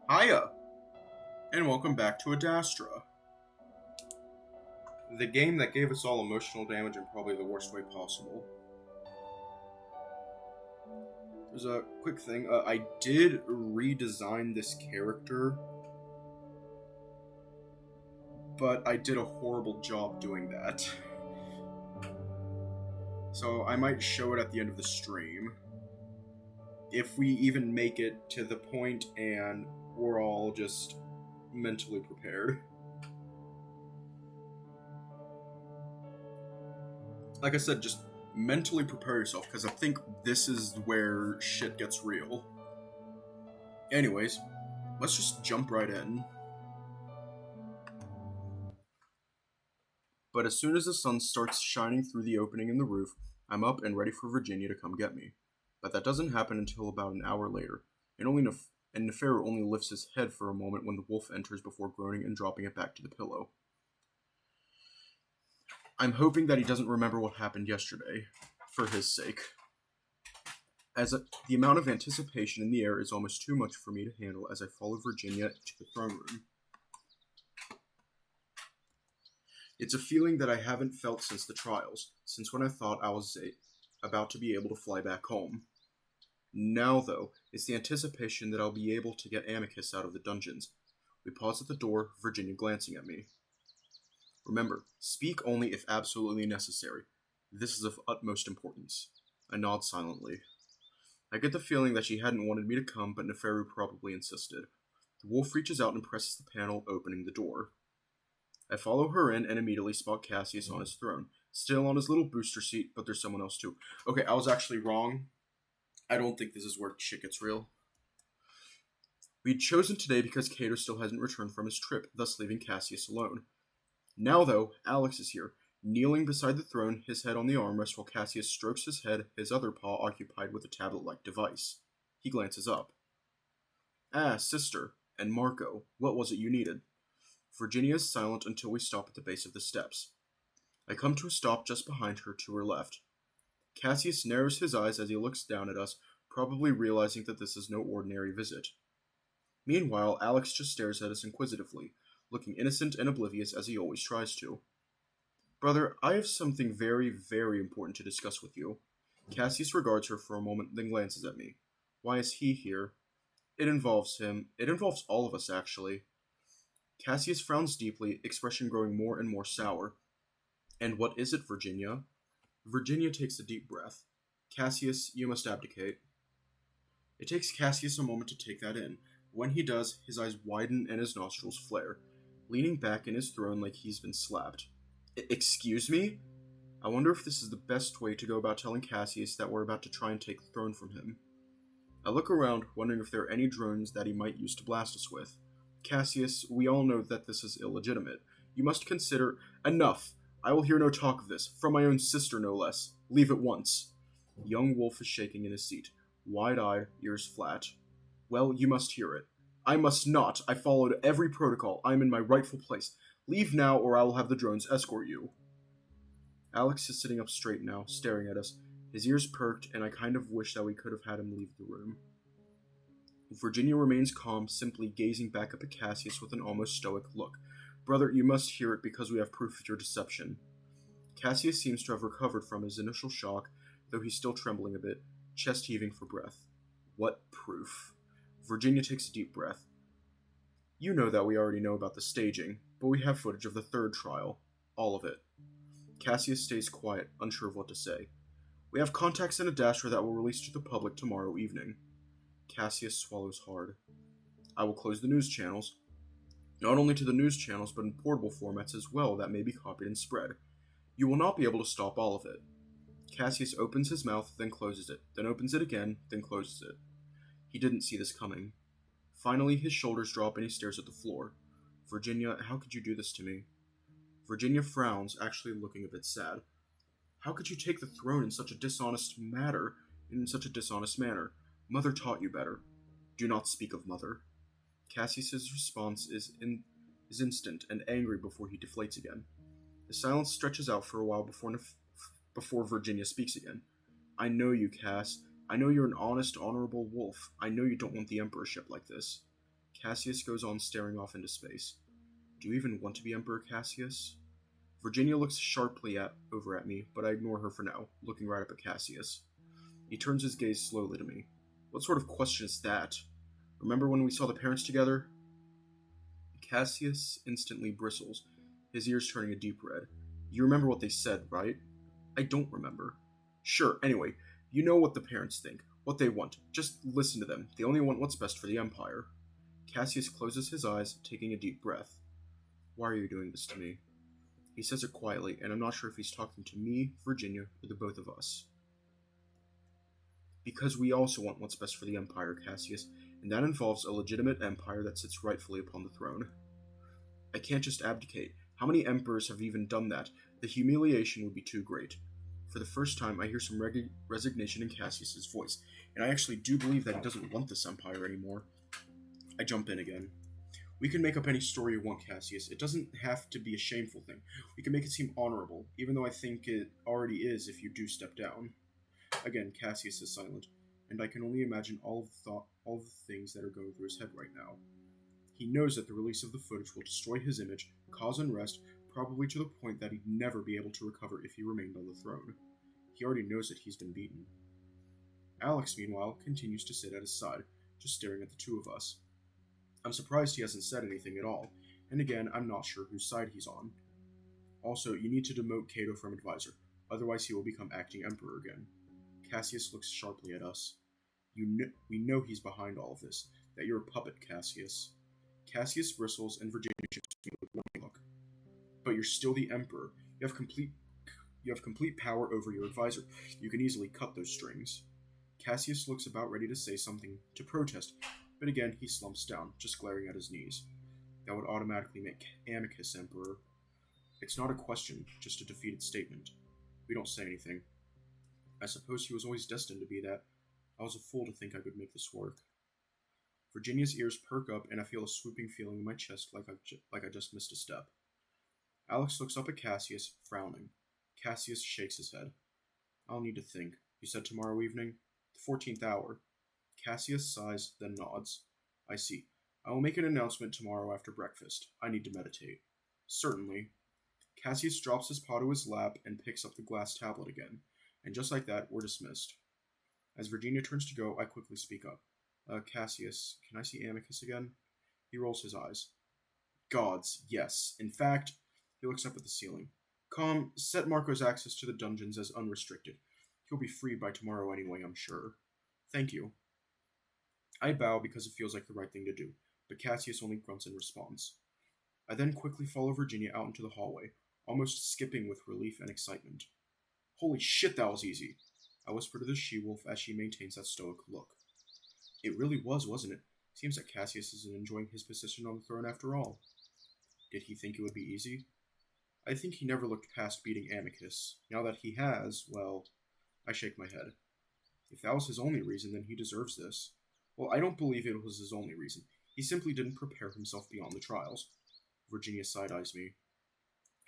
Hiya, and welcome back to Adastra, the game that gave us all emotional damage in probably the worst way possible. There's a quick thing, I did redesign this character, but I did a horrible job doing that. So I might show it at the end of the stream. If we even make it to the point and we're all just mentally prepared. Like I said, just mentally prepare yourself, because I think this is where shit gets real. Anyways, let's just jump right in. But as soon as the sun starts shining through the opening in the roof, I'm up and ready for Virginia to come get me. But that doesn't happen until about an hour later, and Neferu only lifts his head for a moment when the wolf enters before groaning and dropping it back to the pillow. I'm hoping that he doesn't remember what happened yesterday, for his sake. The amount of anticipation in the air is almost too much for me to handle as I follow Virginia to the throne room. It's a feeling that I haven't felt since the trials, since when I thought I was about to be able to fly back home. Now, though, it's the anticipation that I'll be able to get Amicus out of the dungeons. We pause at the door, Virginia glancing at me. Remember, speak only if absolutely necessary. This is of utmost importance. I nod silently. I get the feeling that she hadn't wanted me to come, but Neferu probably insisted. The wolf reaches out and presses the panel, opening the door. I follow her in and immediately spot Cassius on his throne, still on his little booster seat, but there's someone else too. Okay, I was actually wrong. I don't think this is where shit gets real. We'd chosen today because Cato still hasn't returned from his trip, thus leaving Cassius alone. Now, though, Alex is here, kneeling beside the throne, his head on the armrest while Cassius strokes his head, his other paw occupied with a tablet-like device. He glances up. Ah, sister, and Marco, what was it you needed? Virginia is silent until we stop at the base of the steps. I come to a stop just behind her to her left. Cassius narrows his eyes as he looks down at us, probably realizing that this is no ordinary visit. Meanwhile, Alex just stares at us inquisitively, looking innocent and oblivious as he always tries to. Brother, I have something very, very important to discuss with you. Cassius regards her for a moment, then glances at me. Why is he here? It involves him. It involves all of us, actually. Cassius frowns deeply, expression growing more and more sour. And what is it, Virginia? Virginia takes a deep breath. Cassius, you must abdicate. It takes Cassius a moment to take that in. When he does, his eyes widen and his nostrils flare, leaning back in his throne like he's been slapped. Excuse me? I wonder if this is the best way to go about telling Cassius that we're about to try and take the throne from him. I look around, wondering if there are any drones that he might use to blast us with. Cassius, we all know that this is illegitimate. You must consider— Enough! I will hear no talk of this, from my own sister no less. Leave at once. Young Wolf is shaking in his seat, wide-eyed, ears flat. Well, you must hear it. I must not. I followed every protocol. I am in my rightful place. Leave now, or I will have the drones escort you. Alex is sitting up straight now, staring at us, his ears perked, and I kind of wish that we could have had him leave the room. Virginia remains calm, simply gazing back up at Cassius with an almost stoic look. Brother, you must hear it because we have proof of your deception. Cassius seems to have recovered from his initial shock, though he's still trembling a bit, chest heaving for breath. What proof? Virginia takes a deep breath. You know that we already know about the staging, but we have footage of the third trial. All of it. Cassius stays quiet, unsure of what to say. We have contacts in Adastra that will release to the public tomorrow evening. Cassius swallows hard. I will close the news channels. Not only to the news channels, but in portable formats as well that may be copied and spread. You will not be able to stop all of it. Cassius opens his mouth, then closes it, then opens it again, then closes it. He didn't see this coming. Finally, his shoulders drop and he stares at the floor. Virginia, how could you do this to me? Virginia frowns, actually looking a bit sad. How could you take the throne in such a dishonest manner? Mother taught you better. Do not speak of Mother. Cassius's response is instant and angry before he deflates again. The silence stretches out for a while before Virginia speaks again. I know you, Cass. I know you're an honest, honorable wolf. I know you don't want the emperorship like this. Cassius goes on staring off into space. Do you even want to be Emperor Cassius? Virginia looks sharply over at me, but I ignore her for now, looking right up at Cassius. He turns his gaze slowly to me. What sort of question is that? Remember when we saw the parents together? Cassius instantly bristles, his ears turning a deep red. You remember what they said, right? I don't remember. Sure, anyway, you know what the parents think, what they want. Just listen to them. They only want what's best for the Empire. Cassius closes his eyes, taking a deep breath. Why are you doing this to me? He says it quietly, and I'm not sure if he's talking to me, Virginia, or the both of us. Because we also want what's best for the Empire, Cassius, and that involves a legitimate empire that sits rightfully upon the throne. I can't just abdicate. How many emperors have even done that? The humiliation would be too great. For the first time, I hear some resignation in Cassius's voice, and I actually do believe that he doesn't want this empire anymore. I jump in again. We can make up any story you want, Cassius. It doesn't have to be a shameful thing. We can make it seem honorable, even though I think it already is if you do step down. Again, Cassius is silent, and I can only imagine all of the things that are going through his head right now. He knows that the release of the footage will destroy his image, cause unrest, probably to the point that he'd never be able to recover if he remained on the throne. He already knows that he's been beaten. Alex, meanwhile, continues to sit at his side, just staring at the two of us. I'm surprised he hasn't said anything at all, and again, I'm not sure whose side he's on. Also, you need to demote Cato from advisor, otherwise he will become acting emperor again. Cassius looks sharply at us. We know he's behind all of this, that you're a puppet, Cassius. Cassius bristles, and Virginia shoots me with one look. But you're still the emperor. You have complete power over your advisor. You can easily cut those strings. Cassius looks about ready to say something to protest, but again he slumps down, just glaring at his knees. That would automatically make Amicus emperor. It's not a question, just a defeated statement. We don't say anything. I suppose he was always destined to be that. I was a fool to think I could make this work. Virginia's ears perk up, and I feel a swooping feeling in my chest like I just missed a step. Alex looks up at Cassius, frowning. Cassius shakes his head. I'll need to think. You said tomorrow evening? The 14th hour. Cassius sighs, then nods. I see. I will make an announcement tomorrow after breakfast. I need to meditate. Certainly. Cassius drops his paw to his lap and picks up the glass tablet again, and just like that, we're dismissed. As Virginia turns to go, I quickly speak up. Cassius, can I see Amicus again? He rolls his eyes. Gods, yes. In fact, he looks up at the ceiling. Com, set Marco's access to the dungeons as unrestricted. He'll be free by tomorrow anyway, I'm sure. Thank you. I bow because it feels like the right thing to do, but Cassius only grunts in response. I then quickly follow Virginia out into the hallway, almost skipping with relief and excitement. Holy shit, that was easy! I whisper to the she-wolf as she maintains that stoic look. It really was, wasn't it? Seems that Cassius isn't enjoying his position on the throne after all. Did he think it would be easy? I think he never looked past beating Amicus. Now that he has, well, I shake my head. If that was his only reason, then he deserves this. Well, I don't believe it was his only reason. He simply didn't prepare himself beyond the trials. Virginia side-eyes me.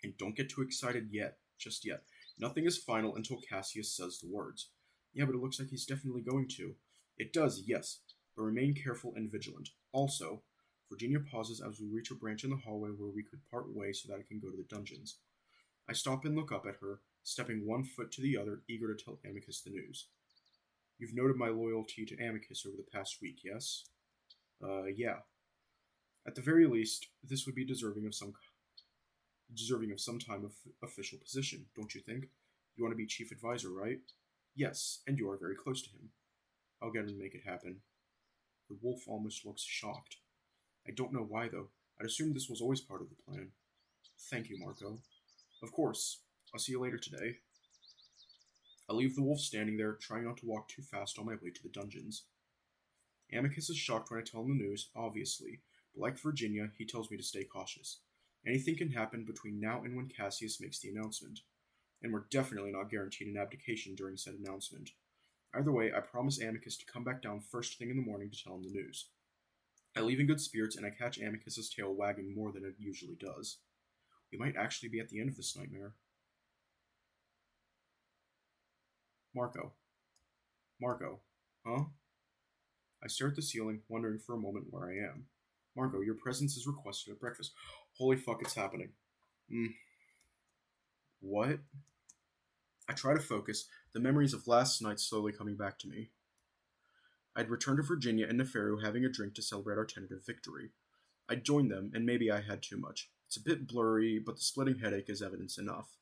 And don't get too excited yet, just yet. Nothing is final until Cassius says the words. Yeah, but it looks like he's definitely going to. It does, yes, but remain careful and vigilant. Also, Virginia pauses as we reach a branch in the hallway where we could part ways so that I can go to the dungeons. I stop and look up at her, stepping one foot to the other, eager to tell Amicus the news. You've noted my loyalty to Amicus over the past week, yes? Yeah. At the very least, this would be deserving of some time of official position, don't you think? You want to be chief advisor, right? Yes, and you are very close to him. I'll get him to make it happen. The wolf almost looks shocked. I don't know why, though. I'd assumed this was always part of the plan. Thank you, Marco. Of course. I'll see you later today. I leave the wolf standing there, trying not to walk too fast on my way to the dungeons. Amicus is shocked when I tell him the news, obviously, but like Virginia, he tells me to stay cautious. Anything can happen between now and when Cassius makes the announcement. And we're definitely not guaranteed an abdication during said announcement. Either way, I promise Amicus to come back down first thing in the morning to tell him the news. I leave in good spirits, and I catch Amicus's tail wagging more than it usually does. We might actually be at the end of this nightmare. Marco. Marco. Huh? I stare at the ceiling, wondering for a moment where I am. Margot, your presence is requested at breakfast. Holy fuck, it's happening. What? I try to focus, the memories of last night slowly coming back to me. I'd returned to Virginia and Nefaru having a drink to celebrate our tentative victory. I'd joined them, and maybe I had too much. It's a bit blurry, but the splitting headache is evidence enough.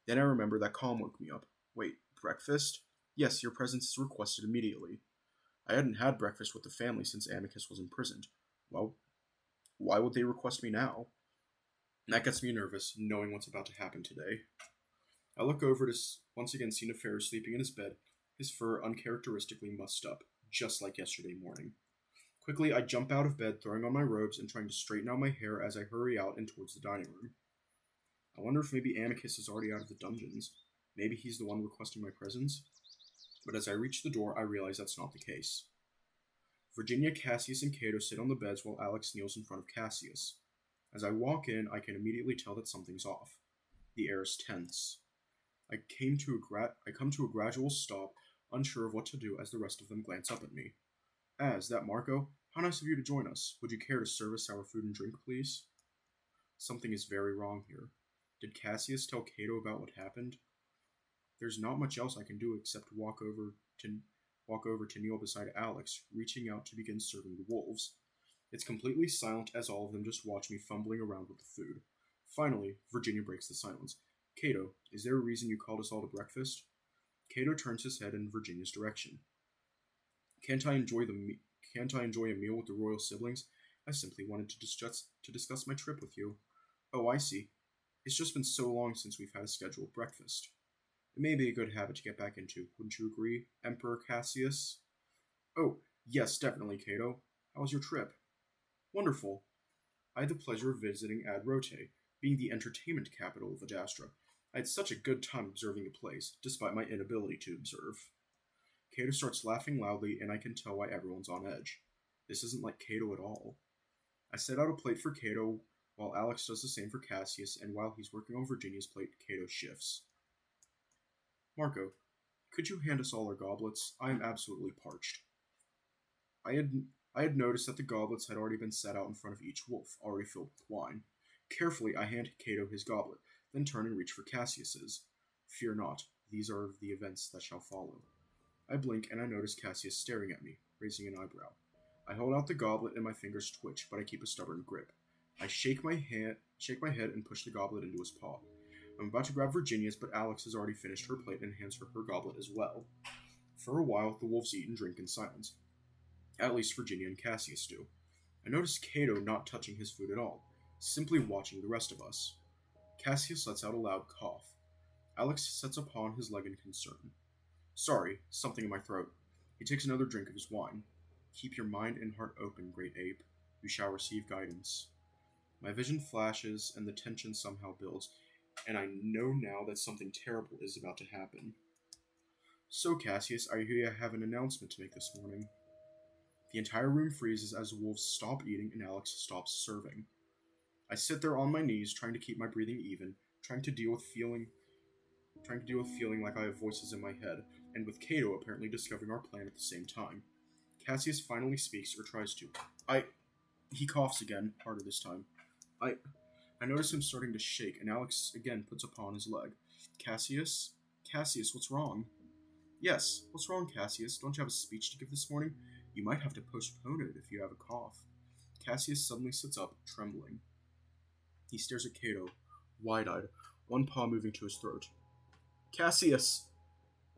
Then I remember that calm woke me up. Wait, breakfast? Yes, your presence is requested immediately. I hadn't had breakfast with the family since Amicus was imprisoned. Well, why would they request me now? That gets me nervous, knowing what's about to happen today. I look over to once again see Nefaru sleeping in his bed, his fur uncharacteristically mussed up, just like yesterday morning. Quickly, I jump out of bed, throwing on my robes and trying to straighten out my hair as I hurry out and towards the dining room. I wonder if maybe Amicus is already out of the dungeons. Maybe he's the one requesting my presence? But as I reach the door, I realize that's not the case. Virginia, Cassius, and Cato sit on the beds while Alex kneels in front of Cassius. As I walk in, I can immediately tell that something's off. The air is tense. I come to a gradual stop, unsure of what to do as the rest of them glance up at me. That Marco? How nice of you to join us. Would you care to serve us our food and drink, please? Something is very wrong here. Did Cassius tell Cato about what happened? There's not much else I can do except walk over to kneel beside Alex, reaching out to begin serving the wolves. It's completely silent as all of them just watch me fumbling around with the food. Finally, Virginia breaks the silence. Cato, is there a reason you called us all to breakfast? Cato turns his head in Virginia's direction. Can't I enjoy a meal with the royal siblings? I simply wanted to discuss my trip with you. Oh, I see. It's just been so long since we've had a scheduled breakfast. It may be a good habit to get back into, wouldn't you agree, Emperor Cassius? Oh, yes, definitely, Cato. How was your trip? Wonderful. I had the pleasure of visiting Ad Rote, being the entertainment capital of Adastra. I had such a good time observing the place, despite my inability to observe. Cato starts laughing loudly, and I can tell why everyone's on edge. This isn't like Cato at all. I set out a plate for Cato, while Alex does the same for Cassius, and while he's working on Virginia's plate, Cato shifts. Marco, could you hand us all our goblets? I am absolutely parched. I had noticed that the goblets had already been set out in front of each wolf, already filled with wine. Carefully, I hand Cato his goblet, then turn and reach for Cassius's. Fear not, these are the events that shall follow. I blink and I notice Cassius staring at me, raising an eyebrow. I hold out the goblet and my fingers twitch, but I keep a stubborn grip. I shake my head and push the goblet into his paw. I'm about to grab Virginia's, but Alex has already finished her plate and hands her her goblet as well. For a while, the wolves eat and drink in silence. At least Virginia and Cassius do. I notice Cato not touching his food at all, simply watching the rest of us. Cassius lets out a loud cough. Alex sets upon his leg in concern. Sorry, something in my throat. He takes another drink of his wine. Keep your mind and heart open, great ape. You shall receive guidance. My vision flashes, and the tension somehow builds, and I know now that something terrible is about to happen. So, Cassius, I hear you have an announcement to make this morning. The entire room freezes as the wolves stop eating and Alex stops serving. I sit there on my knees, trying to keep my breathing even, trying to deal with feeling like I have voices in my head, and with Cato apparently discovering our plan at the same time. Cassius finally speaks, or tries to. He coughs again, harder this time. I notice him starting to shake, and Alex again puts upon his leg. Cassius? Cassius, what's wrong? Yes, what's wrong, Cassius? Don't you have a speech to give this morning? You might have to postpone it if you have a cough. Cassius suddenly sits up, trembling. He stares at Cato, wide-eyed, one paw moving to his throat. Cassius!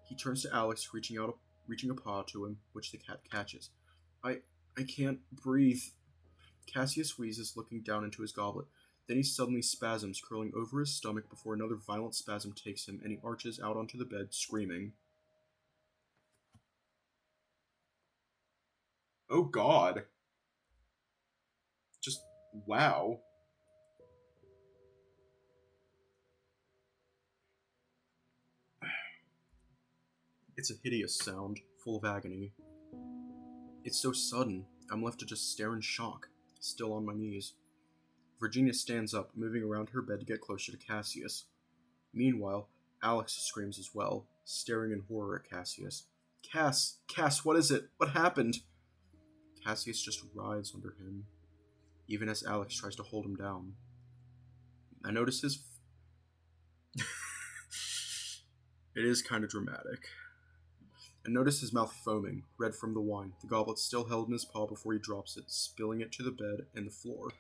He turns to Alex, reaching a paw to him, which the cat catches. I can't breathe. Cassius wheezes, looking down into his goblet. Then he suddenly spasms, curling over his stomach before another violent spasm takes him, and he arches out onto the bed, screaming. Oh God. Just, wow. It's a hideous sound, full of agony. It's so sudden, I'm left to just stare in shock, still on my knees. Virginia stands up, moving around her bed to get closer to Cassius. Meanwhile, Alex screams as well, staring in horror at Cassius. Cass, what is it? What happened? Cassius just writhes under him. even as Alex tries to hold him down. I notice his... It is kind of dramatic. I notice his mouth foaming, red from the wine, the goblet still held in his paw before he drops it, spilling it to the bed and the floor.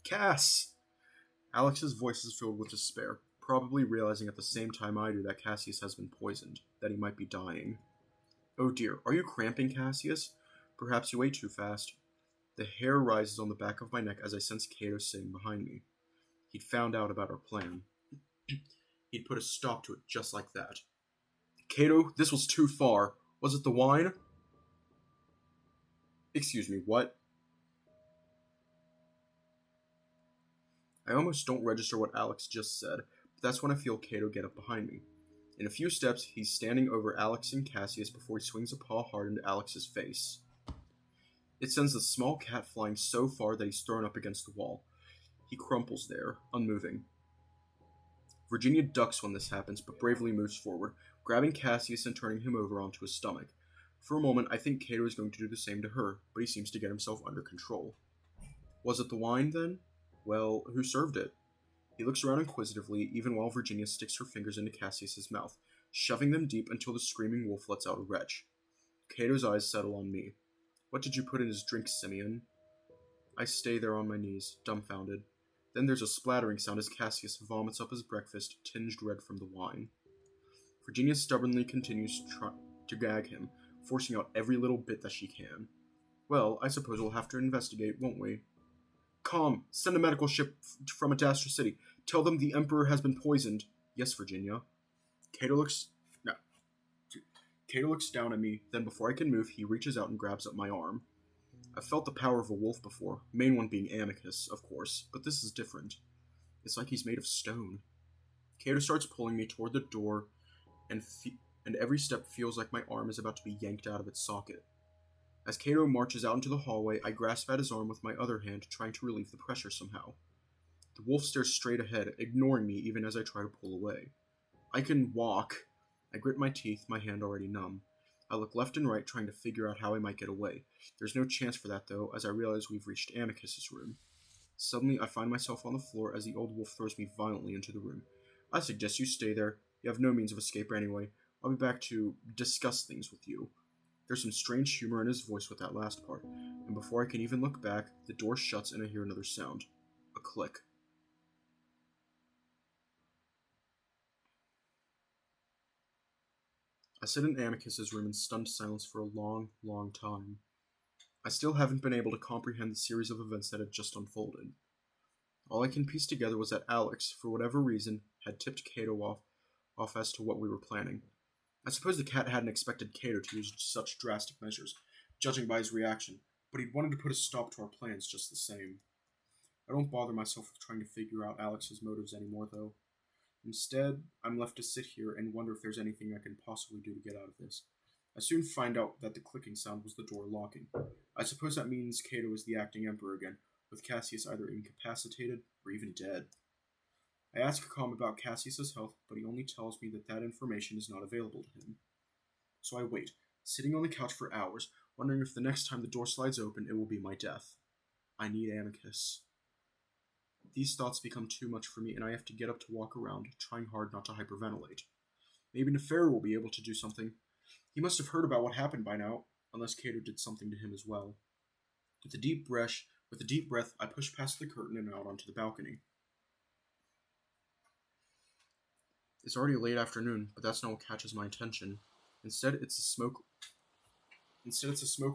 Cass! Alex's voice is filled with despair, probably realizing at the same time I do that Cassius has been poisoned, that he might be dying. Oh dear, are you cramping, Cassius? Perhaps you ate too fast. The hair rises on the back of my neck as I sense Cato sitting behind me. He'd found out about our plan. He'd put a stop to it just like that. Cato, this was too far. Was it the wine? Excuse me, what? I almost don't register what Alex just said, but that's when I feel Cato get up behind me. In a few steps, he's standing over Alex and Cassius before he swings a paw hard into Alex's face. It sends the small cat flying so far that he's thrown up against the wall. He crumples there, unmoving. Virginia ducks when this happens, but bravely moves forward, grabbing Cassius and turning him over onto his stomach. For a moment, I think Cato is going to do the same to her, but he seems to get himself under control. Was it the wine, then? Well, who served it? He looks around inquisitively, even while Virginia sticks her fingers into Cassius's mouth, shoving them deep until the screaming wolf lets out a retch. Cato's eyes settle on me. What did you put in his drink, Simeon? I stay there on my knees, dumbfounded. Then there's a splattering sound as Cassius vomits up his breakfast, tinged red from the wine. Virginia stubbornly continues to gag him, forcing out every little bit that she can. Well, I suppose we'll have to investigate, won't we? Calm, send a medical ship from Adastra City. Tell them the Emperor has been poisoned. Yes, Virginia. Cato looks down at me, then before I can move, he reaches out and grabs up my arm. I've felt the power of a wolf before, main one being Amicus, of course, but this is different. It's like he's made of stone. Cato starts pulling me toward the door, and every step feels like my arm is about to be yanked out of its socket. As Cato marches out into the hallway, I grasp at his arm with my other hand, trying to relieve the pressure somehow. The wolf stares straight ahead, ignoring me even as I try to pull away. I can walk. I grit my teeth, my hand already numb. I look left and right, trying to figure out how I might get away. There's no chance for that, though, as I realize we've reached Amicus's room. Suddenly, I find myself on the floor as the old wolf throws me violently into the room. I suggest you stay there. You have no means of escape anyway. I'll be back to discuss things with you. There's some strange humor in his voice with that last part, and before I can even look back, the door shuts and I hear another sound. A click. I sit in Amicus's room in stunned silence for a long, long time. I still haven't been able to comprehend the series of events that had just unfolded. All I can piece together was that Alex, for whatever reason, had tipped Cato off as to what we were planning. I suppose the cat hadn't expected Cato to use such drastic measures, judging by his reaction, but he'd wanted to put a stop to our plans just the same. I don't bother myself with trying to figure out Alex's motives anymore, though. Instead, I'm left to sit here and wonder if there's anything I can possibly do to get out of this. I soon find out that the clicking sound was the door locking. I suppose that means Cato is the acting emperor again, with Cassius either incapacitated or even dead. I ask Calm about Cassius's health, but he only tells me that information is not available to him. So I wait, sitting on the couch for hours, wondering if the next time the door slides open, it will be my death. I need Amicus. These thoughts become too much for me, and I have to get up to walk around, trying hard not to hyperventilate. Maybe Nefer will be able to do something. He must have heard about what happened by now, unless Cato did something to him as well. With a deep breath, I push past the curtain and out onto the balcony. It's already late afternoon, but that's not what catches my attention. Instead, it's a smoke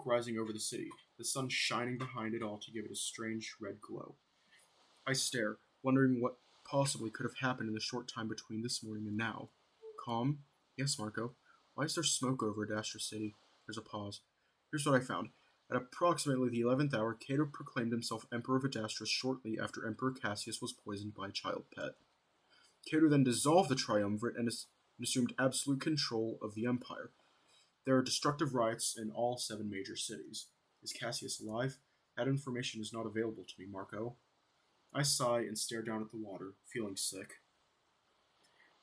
rising over the city, the sun shining behind it all to give it a strange red glow. I stare, wondering what possibly could have happened in the short time between this morning and now. Calm? Yes, Marco. Why is there smoke over Adastra City? There's a pause. Here's what I found. At approximately the 11th hour, Cato proclaimed himself Emperor of Adastra shortly after Emperor Cassius was poisoned by a child pet. Cato then dissolved the triumvirate and assumed absolute control of the empire. There are destructive riots in all 7 major cities. Is Cassius alive? That information is not available to me, Marco. I sigh and stare down at the water, feeling sick.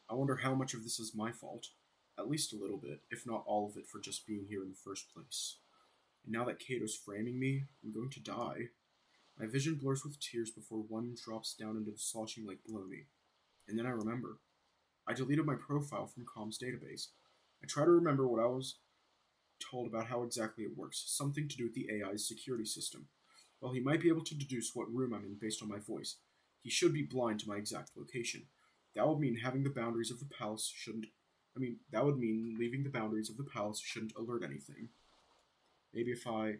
I wonder how much of this is my fault. At least a little bit, if not all of it, for just being here in the first place. And now that Cato's framing me, I'm going to die. My vision blurs with tears before one drops down into the sloshing lake below me. And then I remember. I deleted my profile from Com's database. I try to remember what I was told about how exactly it works, something to do with the AI's security system. While he might be able to deduce what room I'm in based on my voice, he should be blind to my exact location. That would mean having the boundaries of the palace shouldn't. That would mean leaving the boundaries of the palace shouldn't alert anything. Maybe if I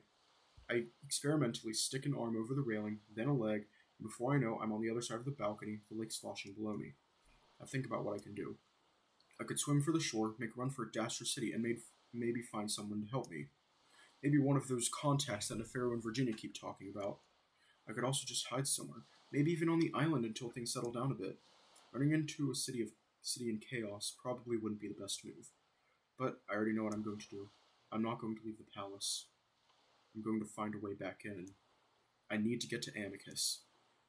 experimentally stick an arm over the railing, then a leg, and before I know, I'm on the other side of the balcony, the lake sloshing below me. I think about what I can do. I could swim for the shore, make a run for Adastra City, and maybe find someone to help me. Maybe one of those contacts that Nefero and Virginia keep talking about. I could also just hide somewhere, maybe even on the island until things settle down a bit. Running into a city in chaos probably wouldn't be the best move. But I already know what I'm going to do. I'm not going to leave the palace. I'm going to find a way back in. I need to get to Amicus.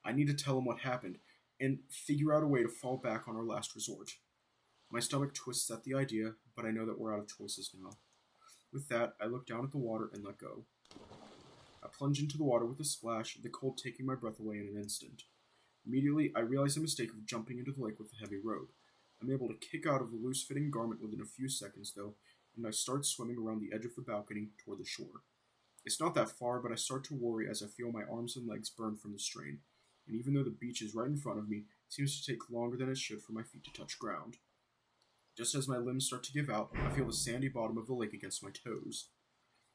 I need to tell him what happened, and figure out a way to fall back on our last resort. My stomach twists at the idea, but I know that we're out of choices now. With that, I look down at the water and let go. I plunge into the water with a splash, the cold taking my breath away in an instant. Immediately, I realize the mistake of jumping into the lake with a heavy rope. I'm able to kick out of the loose-fitting garment within a few seconds, though, and I start swimming around the edge of the balcony toward the shore. It's not that far, but I start to worry as I feel my arms and legs burn from the strain, and even though the beach is right in front of me, it seems to take longer than it should for my feet to touch ground. Just as my limbs start to give out, I feel the sandy bottom of the lake against my toes.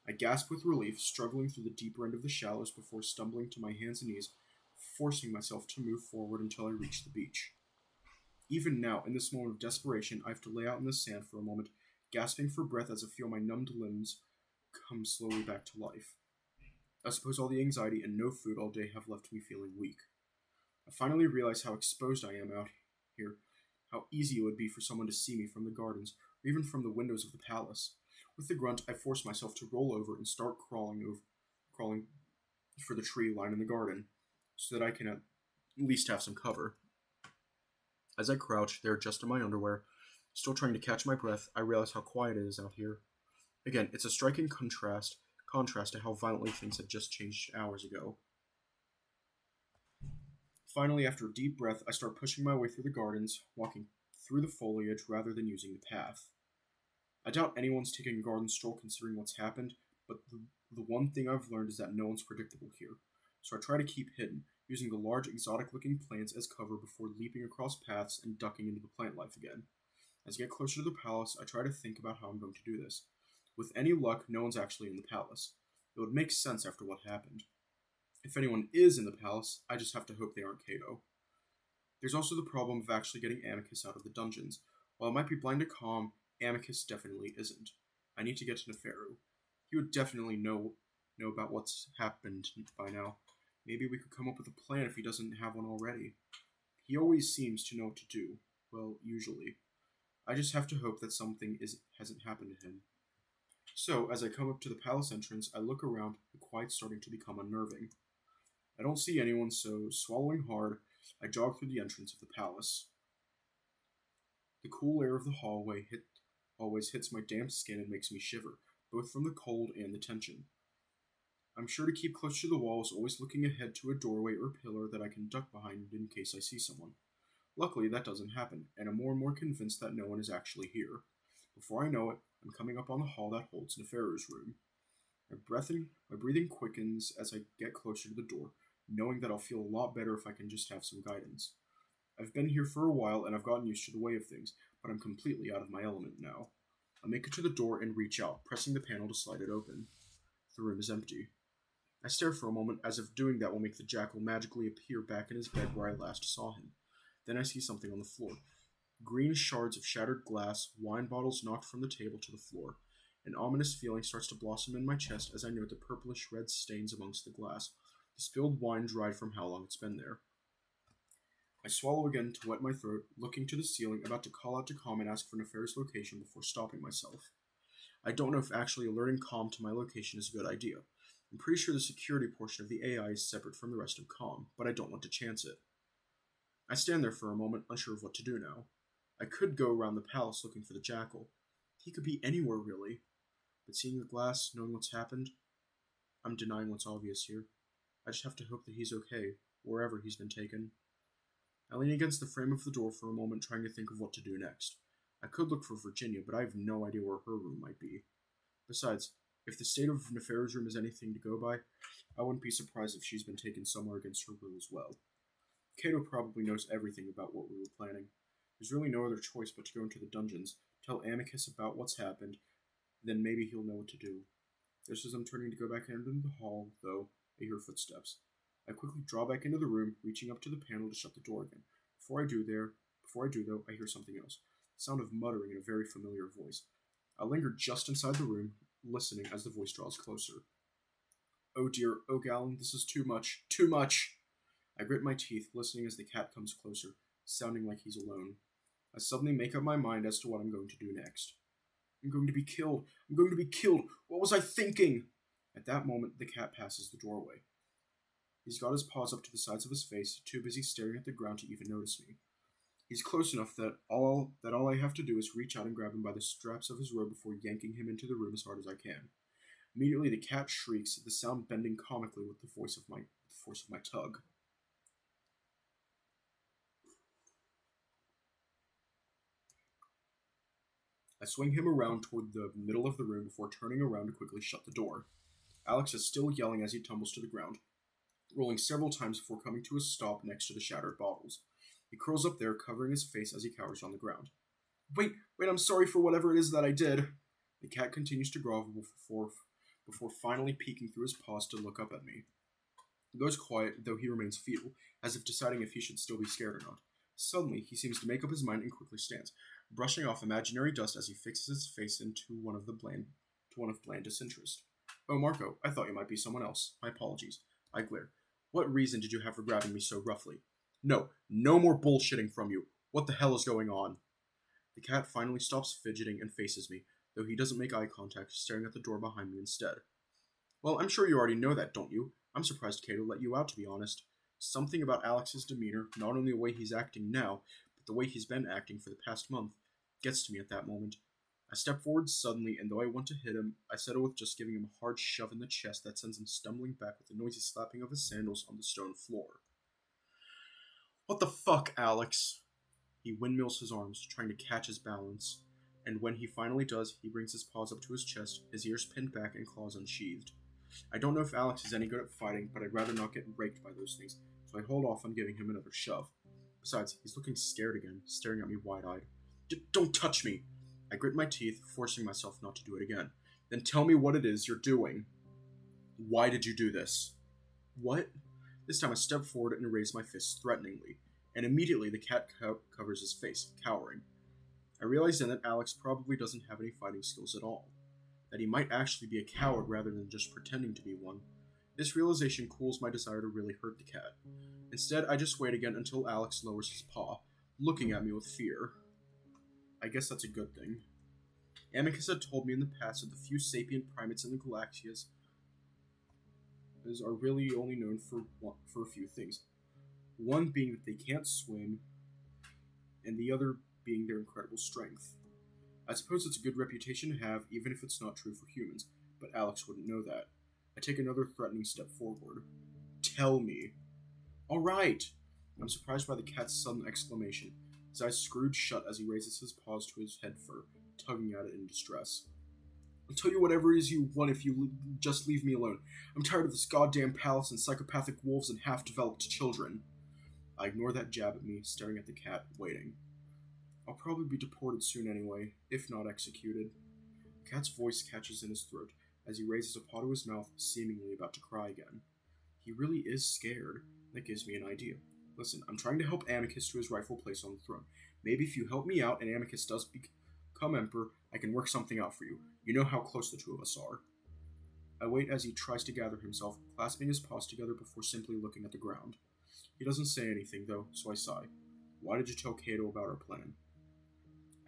I gasp with relief, struggling through the deeper end of the shallows before stumbling to my hands and knees, forcing myself to move forward until I reach the beach. Even now, in this moment of desperation, I have to lay out in the sand for a moment, gasping for breath as I feel my numbed limbs come slowly back to life. I suppose all the anxiety and no food all day have left me feeling weak. I finally realize how exposed I am out here, how easy it would be for someone to see me from the gardens, or even from the windows of the palace. With a grunt, I force myself to roll over and start crawling for the tree line in the garden, so that I can at least have some cover. As I crouch there just in my underwear, still trying to catch my breath, I realize how quiet it is out here. Again, it's a striking contrast to how violently things had just changed hours ago. Finally, after a deep breath, I start pushing my way through the gardens, walking through the foliage rather than using the path. I doubt anyone's taking a garden stroll considering what's happened, but the one thing I've learned is that no one's predictable here. So I try to keep hidden, using the large exotic-looking plants as cover before leaping across paths and ducking into the plant life again. As I get closer to the palace, I try to think about how I'm going to do this. With any luck, no one's actually in the palace. It would make sense after what happened. If anyone is in the palace, I just have to hope they aren't Kato. There's also the problem of actually getting Amicus out of the dungeons. While I might be blind to calm, Amicus definitely isn't. I need to get to Nefero. He would definitely know about what's happened by now. Maybe we could come up with a plan if he doesn't have one already. He always seems to know what to do. Well, usually. I just have to hope that something hasn't happened to him. So, as I come up to the palace entrance, I look around, the quiet starting to become unnerving. I don't see anyone, so, swallowing hard, I jog through the entrance of the palace. The cool air of the hallway always hits my damp skin and makes me shiver, both from the cold and the tension. I'm sure to keep close to the walls, always looking ahead to a doorway or pillar that I can duck behind in case I see someone. Luckily, that doesn't happen, and I'm more and more convinced that no one is actually here. Before I know it, I'm coming up on the hall that holds Nefero's room. My breathing quickens as I get closer to the door, knowing that I'll feel a lot better if I can just have some guidance. I've been here for a while and I've gotten used to the way of things, but I'm completely out of my element now. I make it to the door and reach out, pressing the panel to slide it open. The room is empty. I stare for a moment, as if doing that will make the jackal magically appear back in his bed where I last saw him. Then I see something on the floor. Green shards of shattered glass, wine bottles knocked from the table to the floor. An ominous feeling starts to blossom in my chest as I note the purplish-red stains amongst the glass, the spilled wine dried from how long it's been there. I swallow again to wet my throat, looking to the ceiling, about to call out to Calm and ask for Nefero's location before stopping myself. I don't know if actually alerting Calm to my location is a good idea. I'm pretty sure the security portion of the AI is separate from the rest of Calm, but I don't want to chance it. I stand there for a moment, unsure of what to do now. I could go around the palace looking for the jackal. He could be anywhere, really. But seeing the glass, knowing what's happened, I'm denying what's obvious here. I just have to hope that he's okay, wherever he's been taken. I lean against the frame of the door for a moment, trying to think of what to do next. I could look for Virginia, but I have no idea where her room might be. Besides, if the state of Nefera's room is anything to go by, I wouldn't be surprised if she's been taken somewhere against her will as well. Cato probably knows everything about what we were planning. There's really no other choice but to go into the dungeons, tell Amicus about what's happened, then maybe he'll know what to do. Just as I'm turning to go back into the hall, though, I hear footsteps. I quickly draw back into the room, reaching up to the panel to shut the door again. Before I do, though, I hear something else. The sound of muttering in a very familiar voice. I linger just inside the room, listening as the voice draws closer. Oh dear, oh Gallon, this is too much, too much! I grit my teeth, listening as the cat comes closer, sounding like he's alone. I suddenly make up my mind as to what I'm going to do next. I'm going to be killed! I'm going to be killed! What was I thinking? At that moment, the cat passes the doorway. He's got his paws up to the sides of his face, too busy staring at the ground to even notice me. He's close enough that all I have to do is reach out and grab him by the straps of his robe before yanking him into the room as hard as I can. Immediately, the cat shrieks, the sound bending comically with the force of my tug. I swing him around toward the middle of the room before turning around to quickly shut the door. Alex is still yelling as he tumbles to the ground, rolling several times before coming to a stop next to the shattered bottles. He curls up there, covering his face as he cowers on the ground. Wait, I'm sorry for whatever it is that I did. The cat continues to grovel before finally peeking through his paws to look up at me. He goes quiet, though he remains feeble, as if deciding if he should still be scared or not. Suddenly, he seems to make up his mind and quickly stands, brushing off imaginary dust as he fixes his face into one of bland disinterest. Oh, Marco, I thought you might be someone else. My apologies. I glare. What reason did you have for grabbing me so roughly? No more bullshitting from you. What the hell is going on? The cat finally stops fidgeting and faces me, though he doesn't make eye contact, staring at the door behind me instead. Well, I'm sure you already know that, don't you? I'm surprised Cato let you out, to be honest. Something about Alex's demeanor, not only the way he's acting now, but the way he's been acting for the past month, gets to me at that moment. I step forward suddenly, and though I want to hit him, I settle with just giving him a hard shove in the chest that sends him stumbling back with a noisy slapping of his sandals on the stone floor. What the fuck, Alex? He windmills his arms, trying to catch his balance, and when he finally does, he brings his paws up to his chest, his ears pinned back and claws unsheathed. I don't know if Alex is any good at fighting, but I'd rather not get raked by those things, so I hold off on giving him another shove. Besides, he's looking scared again, staring at me wide-eyed. Don't touch me! I grit my teeth, forcing myself not to do it again. Then tell me what it is you're doing. Why did you do this? What? This time I step forward and raise my fist threateningly, and immediately the cat covers his face, cowering. I realize then that Alex probably doesn't have any fighting skills at all, that he might actually be a coward rather than just pretending to be one. This realization cools my desire to really hurt the cat. Instead, I just wait again until Alex lowers his paw, looking at me with fear. I guess that's a good thing. Amicus had told me in the past that the few sapient primates in the Galaxias are really only known for a few things. One being that they can't swim, and the other being their incredible strength. I suppose it's a good reputation to have, even if it's not true for humans, but Alex wouldn't know that. I take another threatening step forward. Tell me. Alright! I'm surprised by the cat's sudden exclamation. His eyes screwed shut as he raises his paws to his head fur, tugging at it in distress. I'll tell you whatever it is you want if you just leave me alone. I'm tired of this goddamn palace and psychopathic wolves and half-developed children. I ignore that jab at me, staring at the cat, waiting. I'll probably be deported soon anyway, if not executed. The cat's voice catches in his throat as he raises a paw to his mouth, seemingly about to cry again. He really is scared. That gives me an idea. Listen, I'm trying to help Amicus to his rightful place on the throne. Maybe if you help me out and Amicus does become emperor, I can work something out for you. You know how close the two of us are. I wait as he tries to gather himself, clasping his paws together before simply looking at the ground. He doesn't say anything, though, so I sigh. Why did you tell Cato about our plan?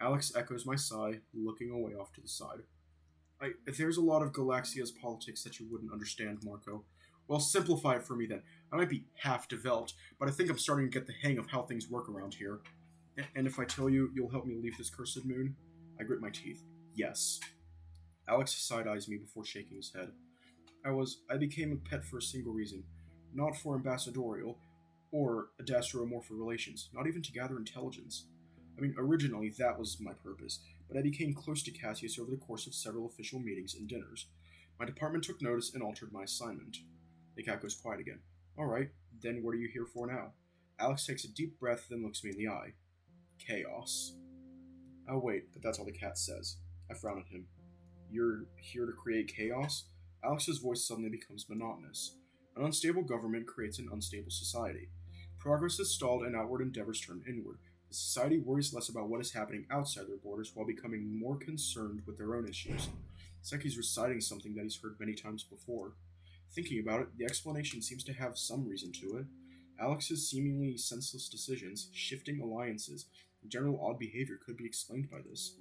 Alex echoes my sigh, looking away off to the side. There's a lot of Galaxia's politics that you wouldn't understand, Marco. Well, simplify it for me then. I might be half-developed, but I think I'm starting to get the hang of how things work around here. And if I tell you, you'll help me leave this cursed moon? I grit my teeth. Yes. Alex side-eyes me before shaking his head. I became a pet for a single reason. not for ambassadorial or Adastra more for relations, not even to gather intelligence. I mean, originally that was my purpose, but I became close to Cassius over the course of several official meetings and dinners. My department took notice and altered my assignment. The cat goes quiet again. Alright, then what are you here for now? Alex takes a deep breath, then looks me in the eye. Chaos. Oh wait, but that's all the cat says. I frown at him. You're here to create chaos? Alex's voice suddenly becomes monotonous. An unstable government creates an unstable society. Progress is stalled and outward endeavors turn inward. The society worries less about what is happening outside their borders while becoming more concerned with their own issues. It's like he's reciting something that he's heard many times before. Thinking about it, the explanation seems to have some reason to it. Alex's seemingly senseless decisions, shifting alliances, and general odd behavior could be explained by this.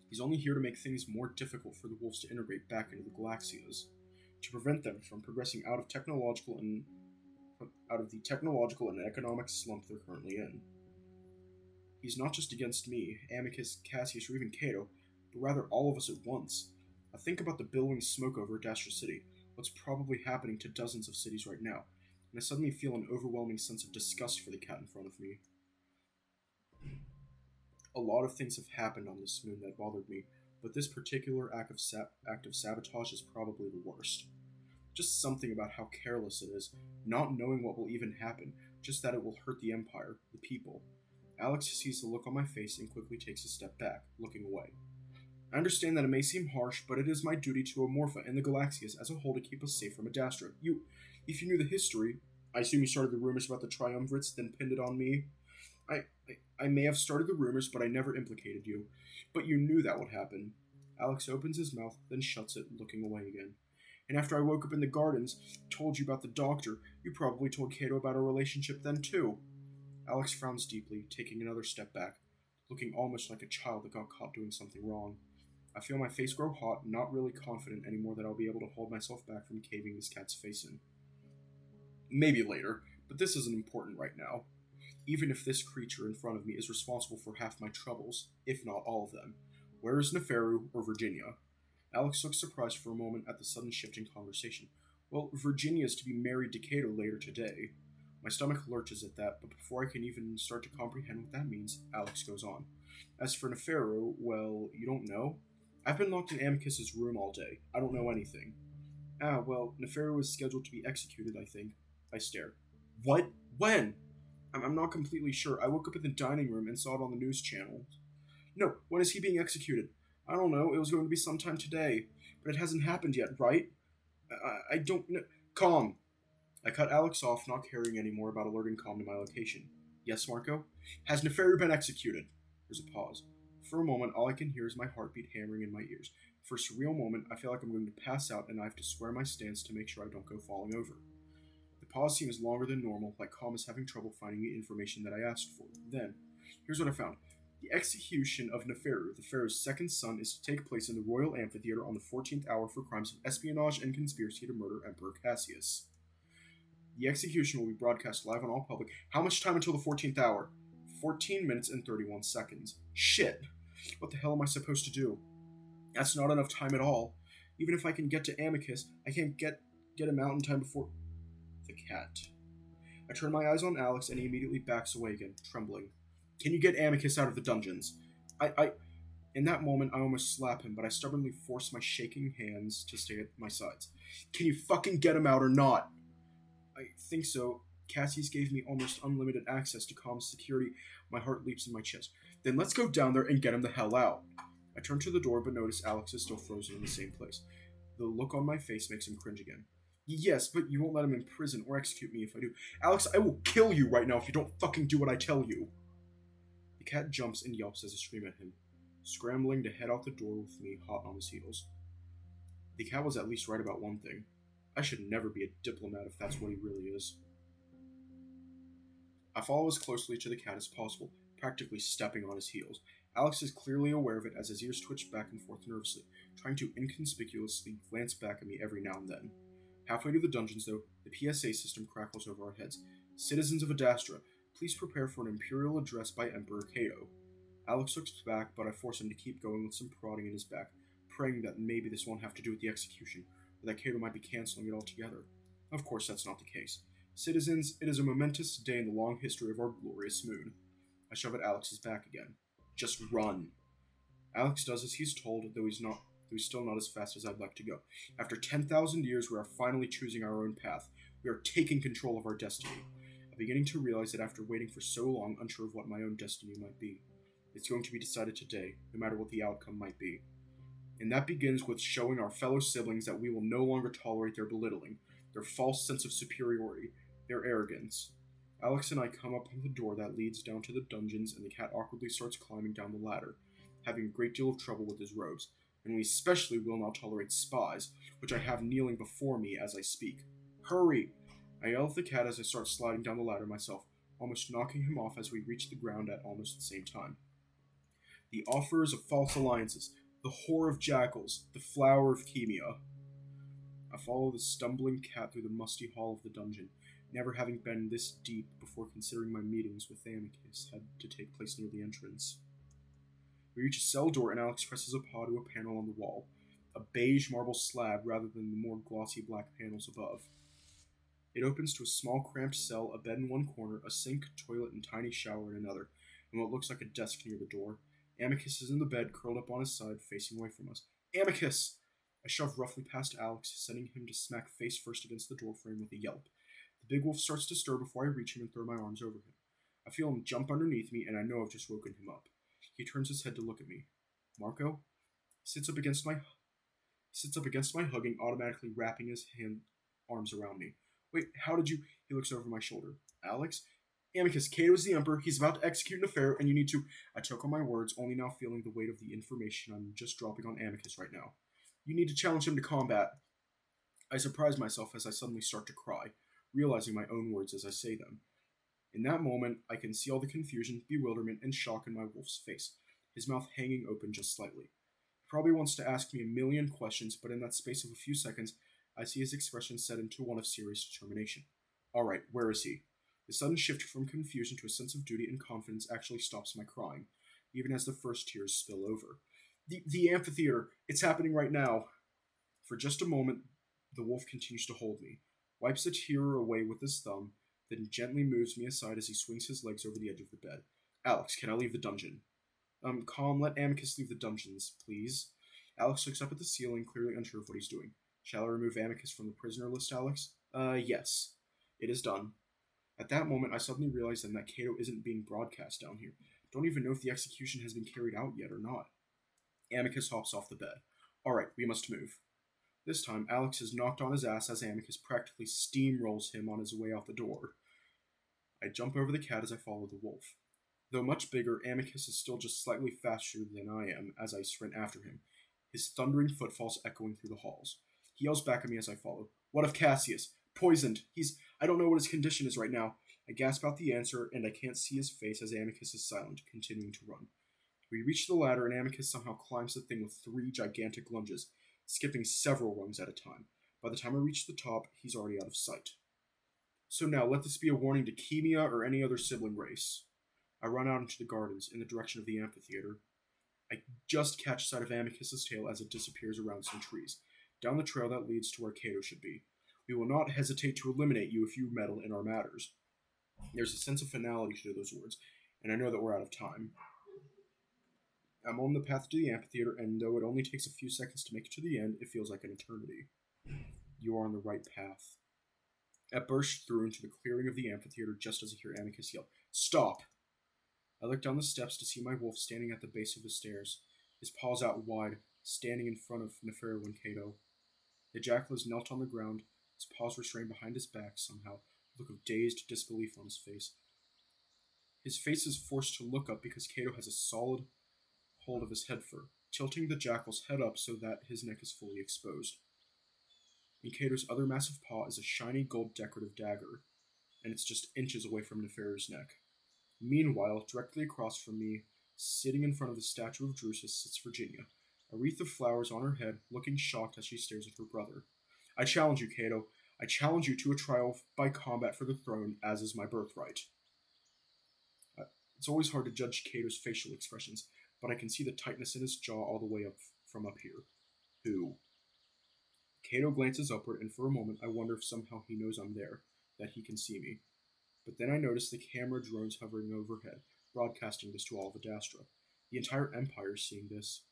He's only here to make things more difficult for the wolves to integrate back into the Galaxias, to prevent them from progressing out of the technological and economic slump they're currently in. He's not just against me, Amicus, Cassius, or even Cato, but rather all of us at once. I think about the billowing smoke over Adastra City, what's probably happening to dozens of cities right now, and I suddenly feel an overwhelming sense of disgust for the cat in front of me. A lot of things have happened on this moon that bothered me, but this particular act of sabotage is probably the worst. Just something about how careless it is, not knowing what will even happen, just that it will hurt the Empire, the people. Alex sees the look on my face and quickly takes a step back, looking away. I understand that it may seem harsh, but it is my duty to Amorpha and the Galaxias as a whole to keep us safe from Adastra. If you knew the history, I assume you started the rumors about the triumvirates, then pinned it on me. I may have started the rumors, but I never implicated you. But you knew that would happen. Alex opens his mouth, then shuts it, looking away again. And after I woke up in the gardens, told you about the doctor, you probably told Cato about our relationship then too. Alex frowns deeply, taking another step back, looking almost like a child that got caught doing something wrong. I feel my face grow hot, not really confident anymore that I'll be able to hold myself back from caving this cat's face in. Maybe later, but this isn't important right now. Even if this creature in front of me is responsible for half my troubles, if not all of them, where is Neferu or Virginia? Alex looks surprised for a moment at the sudden shift in conversation. Well, Virginia is to be married to Cato later today. My stomach lurches at that, but before I can even start to comprehend what that means, Alex goes on. As for Neferu, well, you don't know? I've been locked in Amicus's room all day. I don't know anything. Well, Neferu is scheduled to be executed, I think. I stare. What? When? I'm not completely sure. I woke up in the dining room and saw it on the news channel. No, when is he being executed? I don't know. It was going to be sometime today. But it hasn't happened yet, right? I don't know. Calm. I cut Alex off, not caring anymore about alerting Calm to my location. Yes, Marco? Has Neferu been executed? There's a pause. For a moment, all I can hear is my heartbeat hammering in my ears. For a surreal moment, I feel like I'm going to pass out and I have to square my stance to make sure I don't go falling over. The pause seems longer than normal, like Calm is having trouble finding the information that I asked for. Then, here's what I found. The execution of Neferu, the pharaoh's second son, is to take place in the Royal Amphitheater on the 14th hour for crimes of espionage and conspiracy to murder Emperor Cassius. The execution will be broadcast live on all public. How much time until the 14th hour? 14 minutes and 31 seconds. Shit! What the hell am I supposed to do? That's not enough time at all. Even if I can get to Amicus, I can't get him out in time before... The cat. I turn my eyes on Alex and he immediately backs away again, trembling. Can you get Amicus out of the dungeons? In that moment, I almost slap him, but I stubbornly force my shaking hands to stay at my sides. Can you fucking get him out or not? I think so. Cassius gave me almost unlimited access to Calm's security. My heart leaps in my chest. Then let's go down there and get him the hell out. I turn to the door, but notice Alex is still frozen in the same place. The look on my face makes him cringe again. Yes, but you won't let him in prison or execute me if I do. Alex, I will kill you right now if you don't fucking do what I tell you. The cat jumps and yelps as I scream at him, scrambling to head out the door with me hot on his heels. The cat was at least right about one thing. I should never be a diplomat if that's what he really is. I follow as closely to the cat as possible, practically stepping on his heels. Alex is clearly aware of it as his ears twitch back and forth nervously, trying to inconspicuously glance back at me every now and then. Halfway to the dungeons, though, the PSA system crackles over our heads. Citizens of Adastra, please prepare for an imperial address by Emperor Cato. Alex looks back, but I force him to keep going with some prodding in his back, praying that maybe this won't have to do with the execution, or that Cato might be canceling it altogether. Of course, that's not the case. Citizens, it is a momentous day in the long history of our glorious moon. I shove at Alex's back again. Just run. Alex does as he's told, though he's still not as fast as I'd like to go. After 10,000 years, we are finally choosing our own path. We are taking control of our destiny. I'm beginning to realize that after waiting for so long, unsure of what my own destiny might be. It's going to be decided today, no matter what the outcome might be. And that begins with showing our fellow siblings that we will no longer tolerate their belittling, their false sense of superiority, their arrogance. Alex and I come up on the door that leads down to the dungeons, and the cat awkwardly starts climbing down the ladder, having a great deal of trouble with his robes, and we especially will not tolerate spies, which I have kneeling before me as I speak. Hurry! I yell at the cat as I start sliding down the ladder myself, almost knocking him off as we reach the ground at almost the same time. The offerers of false alliances, the whore of jackals, the flower of Chemia. I follow the stumbling cat through the musty hall of the dungeon, never having been this deep before considering my meetings with Amicus had to take place near the entrance. We reach a cell door and Alex presses a paw to a panel on the wall, a beige marble slab rather than the more glossy black panels above. It opens to a small cramped cell, a bed in one corner, a sink, toilet, and tiny shower in another, and what looks like a desk near the door. Amicus is in the bed, curled up on his side, facing away from us. Amicus! I shove roughly past Alex, sending him to smack face first against the doorframe with a yelp. The big wolf starts to stir before I reach him and throw my arms over him. I feel him jump underneath me, and I know I've just woken him up. He turns his head to look at me. Marco? He sits up against my hugging, automatically wrapping his arms around me. Wait, how did you... He looks over my shoulder. Alex? Amicus, Cato is the Emperor. He's about to execute an affair, and you need to... I choke on my words, only now feeling the weight of the information I'm just dropping on Amicus right now. You need to challenge him to combat. I surprise myself as I suddenly start to cry, realizing my own words as I say them. In that moment, I can see all the confusion, bewilderment, and shock in my wolf's face, his mouth hanging open just slightly. He probably wants to ask me a million questions, but in that space of a few seconds, I see his expression set into one of serious determination. Alright, where is he? The sudden shift from confusion to a sense of duty and confidence actually stops my crying, even as the first tears spill over. The amphitheater! It's happening right now! For just a moment, the wolf continues to hold me, wipes a tear away with his thumb, then gently moves me aside as he swings his legs over the edge of the bed. Alex, can I leave the dungeon? Calm, let Amicus leave the dungeons, please. Alex looks up at the ceiling, clearly unsure of what he's doing. Shall I remove Amicus from the prisoner list, Alex? Yes. It is done. At that moment, I suddenly realize then that Cato isn't being broadcast down here. Don't even know if the execution has been carried out yet or not. Amicus hops off the bed. Alright, we must move. This time, Alex is knocked on his ass as Amicus practically steamrolls him on his way out the door. I jump over the cat as I follow the wolf. Though much bigger, Amicus is still just slightly faster than I am as I sprint after him, his thundering footfalls echoing through the halls. He yells back at me as I follow. What of Cassius? Poisoned. I don't know what his condition is right now. I gasp out the answer, and I can't see his face as Amicus is silent, continuing to run. We reach the ladder, and Amicus somehow climbs the thing with 3 gigantic lunges, skipping several rungs at a time. By the time I reach the top, he's already out of sight. So now, let this be a warning to Chemia or any other sibling race. I run out into the gardens, in the direction of the amphitheater. I just catch sight of Amicus's tail as it disappears around some trees, down the trail that leads to where Cato should be. We will not hesitate to eliminate you if you meddle in our matters. There's a sense of finality to those words, and I know that we're out of time. I'm on the path to the amphitheater, and though it only takes a few seconds to make it to the end, it feels like an eternity. You are on the right path. I burst through into the clearing of the amphitheater just as I hear Amicus yell, Stop! I look down the steps to see my wolf standing at the base of the stairs, his paws out wide, standing in front of Neferu and Cato. The jackal is knelt on the ground, his paws restrained behind his back somehow, a look of dazed disbelief on his face. His face is forced to look up because Cato has a solid hold of his head fur, tilting the jackal's head up so that his neck is fully exposed. In Cato's other massive paw is a shiny gold decorative dagger, and it's just inches away from Neferu's neck. Meanwhile, directly across from me, sitting in front of the statue of Drusus, sits Virginia, a wreath of flowers on her head, looking shocked as she stares at her brother. I challenge you, Cato. I challenge you to a trial by combat for the throne, as is my birthright. It's always hard to judge Cato's facial expressions, but I can see the tightness in his jaw all the way up from up here. Who? Cato glances upward, and for a moment I wonder if somehow he knows I'm there, that he can see me. But then I notice the camera drones hovering overhead, broadcasting this to all of Adastra. The entire Empire is seeing this.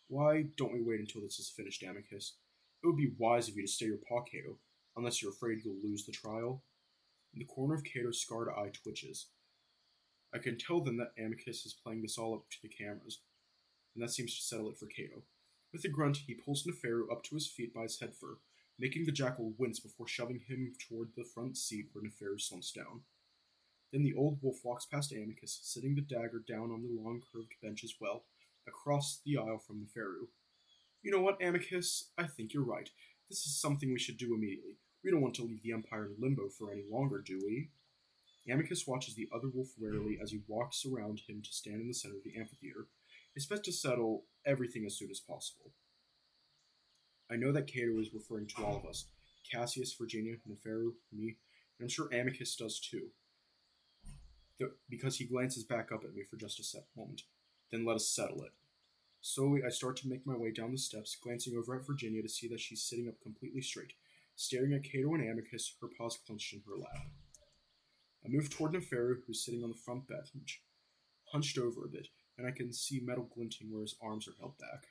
Why don't we wait until this is finished, Amicus? It would be wise of you to stay your paw, Cato, unless you're afraid you'll lose the trial. In the corner of Cato's scarred eye twitches. I can tell then that Amicus is playing this all up to the cameras, and that seems to settle it for Cato. With a grunt, he pulls Neferu up to his feet by his head fur, making the jackal wince before shoving him toward the front seat where Neferu slumps down. Then the old wolf walks past Amicus, setting the dagger down on the long curved bench as well, across the aisle from Neferu. You know what, Amicus? I think you're right. This is something we should do immediately. We don't want to leave the Empire in limbo for any longer, do we? Amicus watches the other wolf warily as he walks around him to stand in the center of the amphitheater. It's best to settle everything as soon as possible. I know that Cato is referring to all of us. Cassius, Virginia, Neferu, me, and I'm sure Amicus does too. Because he glances back up at me for just a moment. Then let us settle it. Slowly, I start to make my way down the steps, glancing over at Virginia to see that she's sitting up completely straight, staring at Cato and Amicus, her paws clenched in her lap. I move toward Neferu, who's sitting on the front bench, hunched over a bit, and I can see metal glinting where his arms are held back.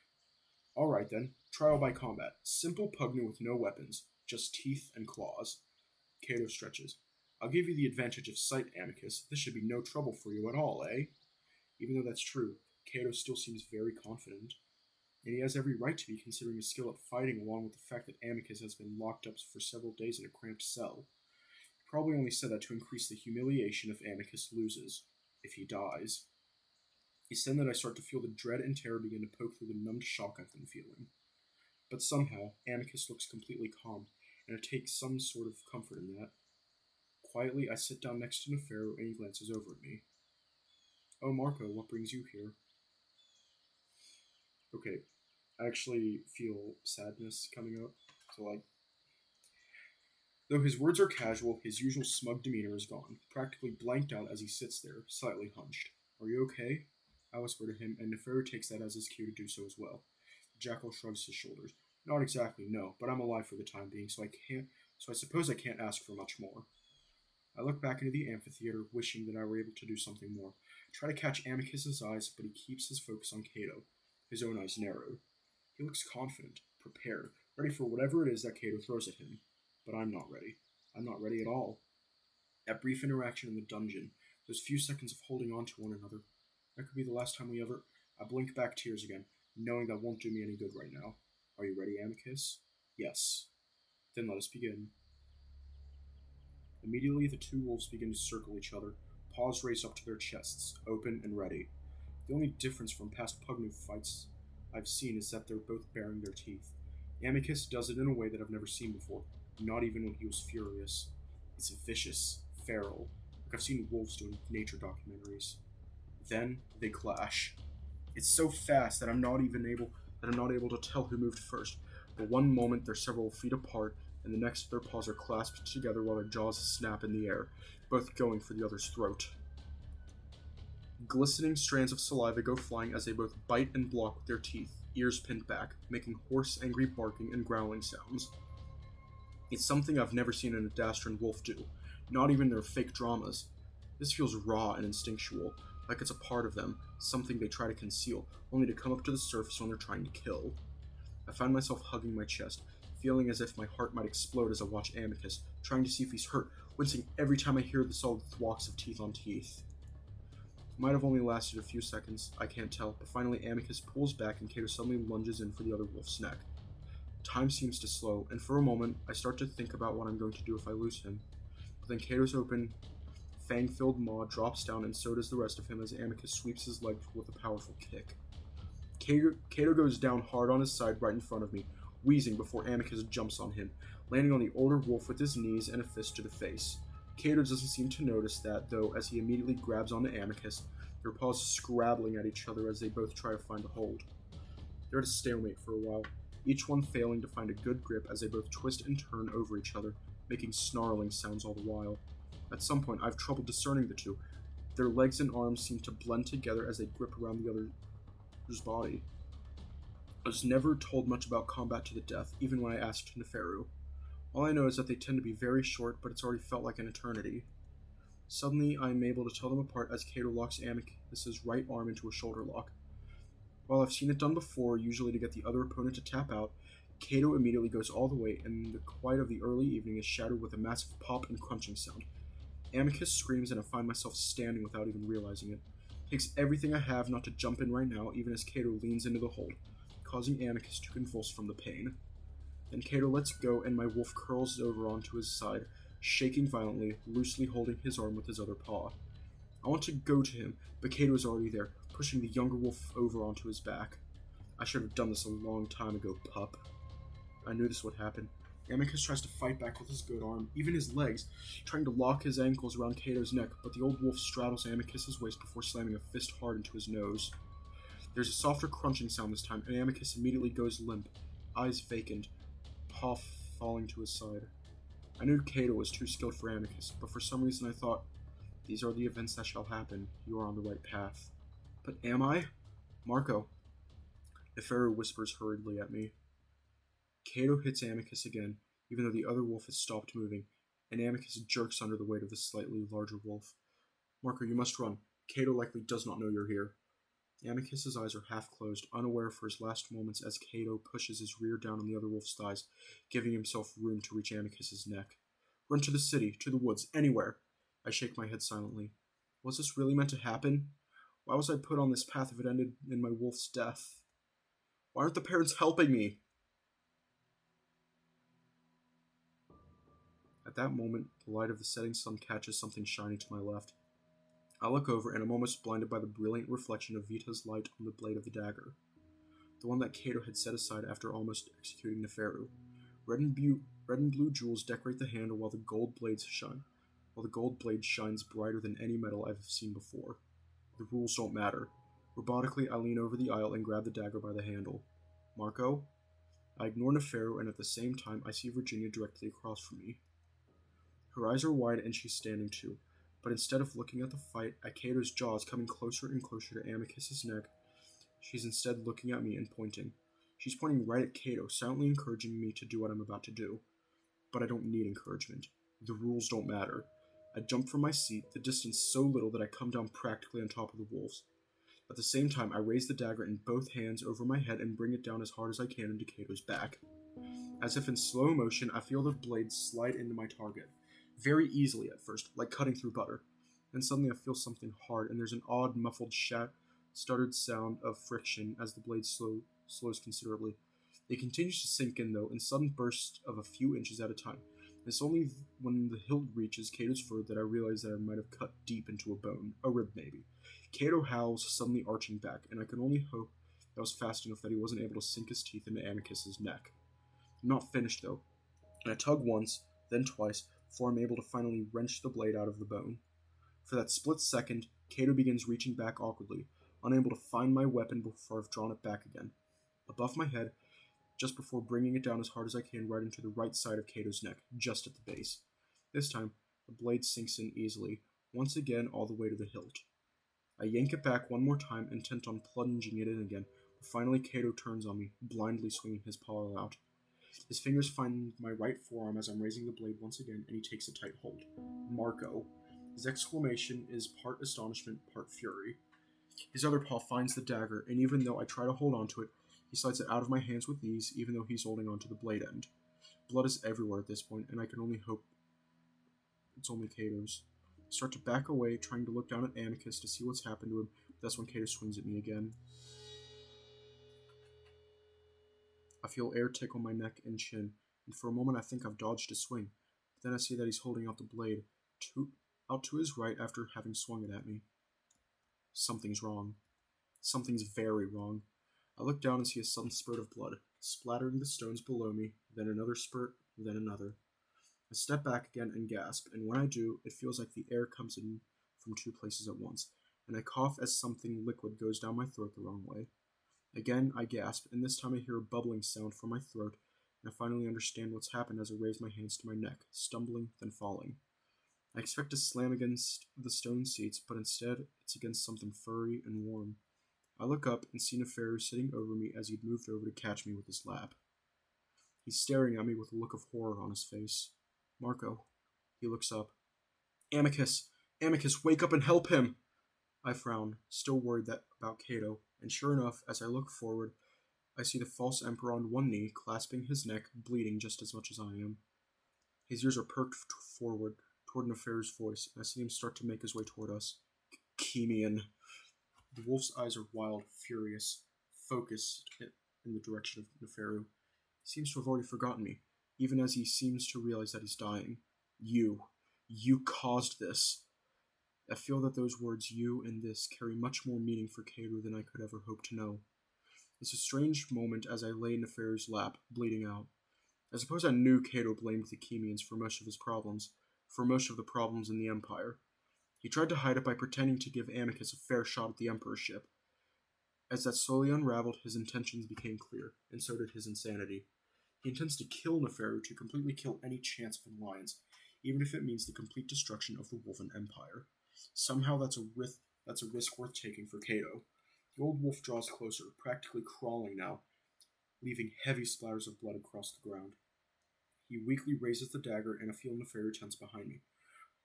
Alright then, trial by combat. Simple pugnu with no weapons, just teeth and claws. Cato stretches. I'll give you the advantage of sight, Amicus. This should be no trouble for you at all, eh? Even though that's true, Cato still seems very confident, and he has every right to be considering his skill at fighting along with the fact that Amicus has been locked up for several days in a cramped cell. He probably only said that to increase the humiliation if Amicus loses, if he dies. It's then that I start to feel the dread and terror begin to poke through the numbed shock I've been feeling. But somehow, Amicus looks completely calm, and I take some sort of comfort in that. Quietly, I sit down next to Neferu, and he glances over at me. Oh, Marco, what brings you here? Okay, I actually feel sadness coming up. So, though his words are casual, his usual smug demeanor is gone, practically blanked out as he sits there, slightly hunched. Are you okay? I whisper to him, and Neferu takes that as his cue to do so as well. The jackal shrugs his shoulders. Not exactly, no, but I'm alive for the time being, so I suppose I can't ask for much more. I look back into the amphitheater, wishing that I were able to do something more. I try to catch Amicus's eyes, but he keeps his focus on Cato, his own eyes narrowed. He looks confident, prepared, ready for whatever it is that Cato throws at him. But I'm not ready. I'm not ready at all. That brief interaction in the dungeon, those few seconds of holding on to one another, that could be the last time we ever... I blink back tears again, knowing that won't do me any good right now. Are you ready, Amicus? Yes. Then let us begin. Immediately, the two wolves begin to circle each other, paws raised up to their chests, open and ready. The only difference from past pugnu fights I've seen is that they're both baring their teeth. Amicus does it in a way that I've never seen before, not even when he was furious. It's vicious, feral, like I've seen wolves do in nature documentaries. Then they clash. It's so fast that I'm not able to tell who moved first. But one moment they're several feet apart, and the next their paws are clasped together while their jaws snap in the air, both going for the other's throat. Glistening strands of saliva go flying as they both bite and block with their teeth, ears pinned back, making hoarse, angry barking and growling sounds. It's something I've never seen an Adastran wolf do, not even their fake dramas. This feels raw and instinctual, like it's a part of them, something they try to conceal, only to come up to the surface when they're trying to kill. I find myself hugging my chest, feeling as if my heart might explode as I watch Amicus, trying to see if he's hurt, wincing every time I hear the solid thwacks of teeth on teeth. It might have only lasted a few seconds, I can't tell, but finally Amicus pulls back and Cato suddenly lunges in for the other wolf's neck. Time seems to slow, and for a moment, I start to think about what I'm going to do if I lose him. But then Cato's open, fang-filled maw drops down, and so does the rest of him as Amicus sweeps his leg with a powerful kick. Cato goes down hard on his side right in front of me, wheezing before Amicus jumps on him, landing on the older wolf with his knees and a fist to the face. Cato doesn't seem to notice that, though, as he immediately grabs onto Amicus, their paws scrabbling at each other as they both try to find a hold. They're at a stalemate for a while, each one failing to find a good grip as they both twist and turn over each other, making snarling sounds all the while. At some point, I have trouble discerning the two. Their legs and arms seem to blend together as they grip around the other's body. I was never told much about combat to the death, even when I asked Neferu. All I know is that they tend to be very short, but it's already felt like an eternity. Suddenly, I am able to tell them apart as Cato locks Amicus's right arm into a shoulder lock. While I've seen it done before, usually to get the other opponent to tap out, Cato immediately goes all the way, and the quiet of the early evening is shattered with a massive pop and crunching sound. Amicus screams, and I find myself standing without even realizing it. It takes everything I have not to jump in right now, even as Cato leans into the hold, causing Amicus to convulse from the pain. Then Cato lets go, and my wolf curls over onto his side, shaking violently, loosely holding his arm with his other paw. I want to go to him, but Cato is already there, pushing the younger wolf over onto his back. I should have done this a long time ago, pup. I knew this would happen. Amicus tries to fight back with his good arm, even his legs, trying to lock his ankles around Cato's neck, but the old wolf straddles Amicus's waist before slamming a fist hard into his nose. There's a softer crunching sound this time, and Amicus immediately goes limp, eyes vacant, paw falling to his side. I knew Cato was too skilled for Amicus, but for some reason I thought, these are the events that shall happen. You are on the right path. But am I? Marco. Neferu whispers hurriedly at me. Cato hits Amicus again, even though the other wolf has stopped moving, and Amicus jerks under the weight of the slightly larger wolf. Marco, you must run. Cato likely does not know you're here. Amicus's eyes are half closed, unaware for his last moments as Cato pushes his rear down on the other wolf's thighs, giving himself room to reach Amicus's neck. Run to the city, to the woods, anywhere. I shake my head silently. Was this really meant to happen? Why was I put on this path if it ended in my wolf's death? Why aren't the parents helping me? At that moment, the light of the setting sun catches something shiny to my left. I look over and I'm almost blinded by the brilliant reflection of Vita's light on the blade of the dagger. The one that Cato had set aside after almost executing Neferu. Red and blue jewels decorate the handle while the gold blade shines brighter than any metal I've seen before. The rules don't matter. Robotically, I lean over the aisle and grab the dagger by the handle. Marco? I ignore Neferu, and at the same time, I see Virginia directly across from me. Her eyes are wide and she's standing too, but instead of looking at the fight, at Cato's jaws coming closer and closer to Amicus's neck, she's instead looking at me and pointing. She's pointing right at Cato, silently encouraging me to do what I'm about to do. But I don't need encouragement. The rules don't matter. I jump from my seat, the distance so little that I come down practically on top of the wolves. At the same time, I raise the dagger in both hands over my head and bring it down as hard as I can into Cato's back. As if in slow motion, I feel the blade slide into my target. Very easily at first, like cutting through butter. Then suddenly I feel something hard, and there's an odd, muffled, stuttered sound of friction as the blade slows considerably. It continues to sink in, though, in sudden bursts of a few inches at a time. It's only when the hilt reaches Cato's fur that I realize that I might have cut deep into a bone, a rib maybe. Cato howls, suddenly arching back, and I can only hope that was fast enough that he wasn't able to sink his teeth into Amicus's neck. I'm not finished, though, and I tug once, then twice, before I'm able to finally wrench the blade out of the bone. For that split second, Cato begins reaching back awkwardly, unable to find my weapon before I've drawn it back again. Above my head, just before bringing it down as hard as I can right into the right side of Cato's neck, just at the base. This time, the blade sinks in easily, once again all the way to the hilt. I yank it back one more time, intent on plunging it in again, but finally Cato turns on me, blindly swinging his paw out. His fingers find my right forearm as I'm raising the blade once again, and he takes a tight hold. Marco. His exclamation is part astonishment, part fury. His other paw finds the dagger, and even though I try to hold onto it, he slides it out of my hands with ease, even though he's holding onto the blade end. Blood is everywhere at this point, and I can only hope it's only Cato's. I start to back away, trying to look down at Amicus to see what's happened to him, but that's when Cato swings at me again. I feel air tickle my neck and chin, and for a moment I think I've dodged a swing, but then I see that he's holding out the blade, out to his right after having swung it at me. Something's wrong. Something's very wrong. I look down and see a sudden spurt of blood, splattering the stones below me, then another spurt, then another. I step back again and gasp, and when I do, it feels like the air comes in from two places at once, and I cough as something liquid goes down my throat the wrong way. Again, I gasp, and this time I hear a bubbling sound from my throat, and I finally understand what's happened as I raise my hands to my neck, stumbling, then falling. I expect to slam against the stone seats, but instead, it's against something furry and warm. I look up and see Neferu sitting over me as he'd moved over to catch me with his lap. He's staring at me with a look of horror on his face. Marco. He looks up. Amicus! Amicus, wake up and help him! I frown, still worried about Cato, and sure enough, as I look forward, I see the false emperor on one knee, clasping his neck, bleeding just as much as I am. His ears are perked forward, toward Neferu's voice, and I see him start to make his way toward us. Chemian. The wolf's eyes are wild, furious, focused in the direction of Neferu. He seems to have already forgotten me, even as he seems to realize that he's dying. You caused this. I feel that those words, you and this, carry much more meaning for Cato than I could ever hope to know. It's a strange moment as I lay in Neferu's lap, bleeding out. I suppose I knew Cato blamed the Chemians for most of his problems, for most of the problems in the Empire. He tried to hide it by pretending to give Amicus a fair shot at the emperorship. As that slowly unraveled, his intentions became clear, and so did his insanity. He intends to kill Neferu, to completely kill any chance of an alliance, even if it means the complete destruction of the Wolven Empire. Somehow that's a risk worth taking for Cato. The old wolf draws closer, practically crawling now, leaving heavy splatters of blood across the ground. He weakly raises the dagger, and I feel Neferu tense behind me,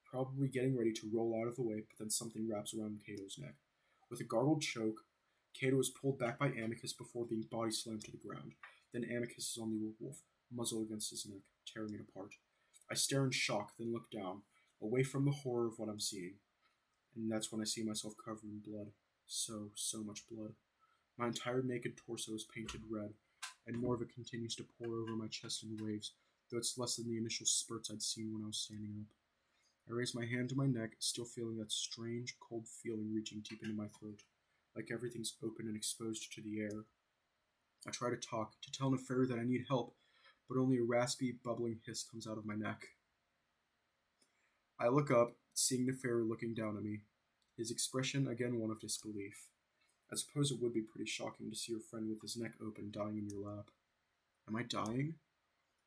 probably getting ready to roll out of the way, but then something wraps around Cato's neck. With a gargled choke, Cato is pulled back by Amicus before being body slammed to the ground. Then Amicus is on the old wolf, muzzle against his neck, tearing it apart. I stare in shock, then look down, away from the horror of what I'm seeing. And that's when I see myself covered in blood. So much blood. My entire naked torso is painted red, and more of it continues to pour over my chest in waves, though it's less than the initial spurts I'd seen when I was standing up. I raise my hand to my neck, still feeling that strange, cold feeling reaching deep into my throat, like everything's open and exposed to the air. I try to talk, to tell Neferu that I need help, but only a raspy, bubbling hiss comes out of my neck. I look up, seeing Neferu looking down at me, his expression again one of disbelief. I suppose it would be pretty shocking to see your friend with his neck open dying in your lap. Am I dying?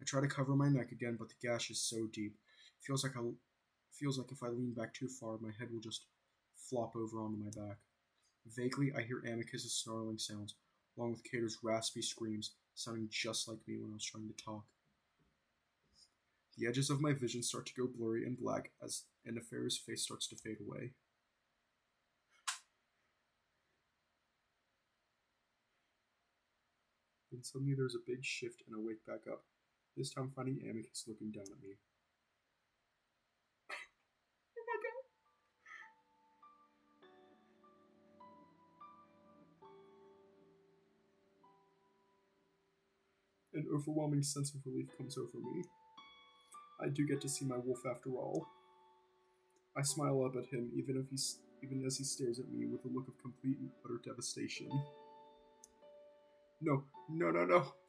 I try to cover my neck again, but the gash is so deep. It feels like if I lean back too far, my head will just flop over onto my back. Vaguely, I hear Amicus' snarling sounds, along with Cato's raspy screams, sounding just like me when I was trying to talk. The edges of my vision start to go blurry and black as Neferu's face starts to fade away. Then suddenly there's a big shift and I wake back up, this time finding Amicus looking down at me. Oh my god! An overwhelming sense of relief comes over me. I do get to see my wolf after all. I smile up at him even as he stares at me with a look of complete and utter devastation. No.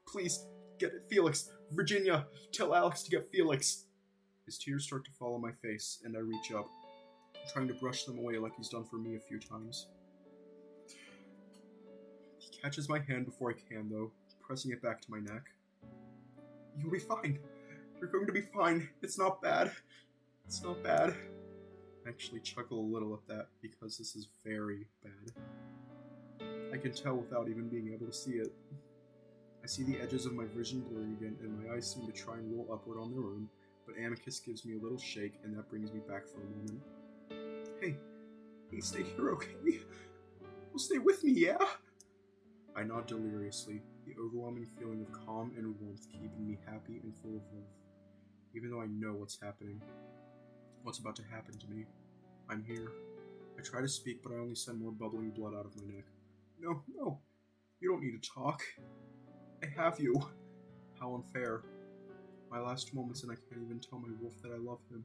Please, get it, Felix. Virginia, tell Alex to get Felix. His tears start to fall on my face, and I reach up, trying to brush them away like he's done for me a few times. He catches my hand before I can, though, pressing it back to my neck. You'll be fine. You're going to be fine. It's not bad. It's not bad. I actually chuckle a little at that, because this is very bad. I can tell without even being able to see it. I see the edges of my vision blurring again, and my eyes seem to try and roll upward on their own, but Amicus gives me a little shake, and that brings me back for a moment. Hey, stay here, okay? Well, stay with me, yeah? I nod deliriously, the overwhelming feeling of calm and warmth keeping me happy and full of love, even though I know what's happening. What's about to happen to me. I'm here. I try to speak, but I only send more bubbling blood out of my neck. No, you don't need to talk. I have you. How unfair. My last moments and I can't even tell my wolf that I love him.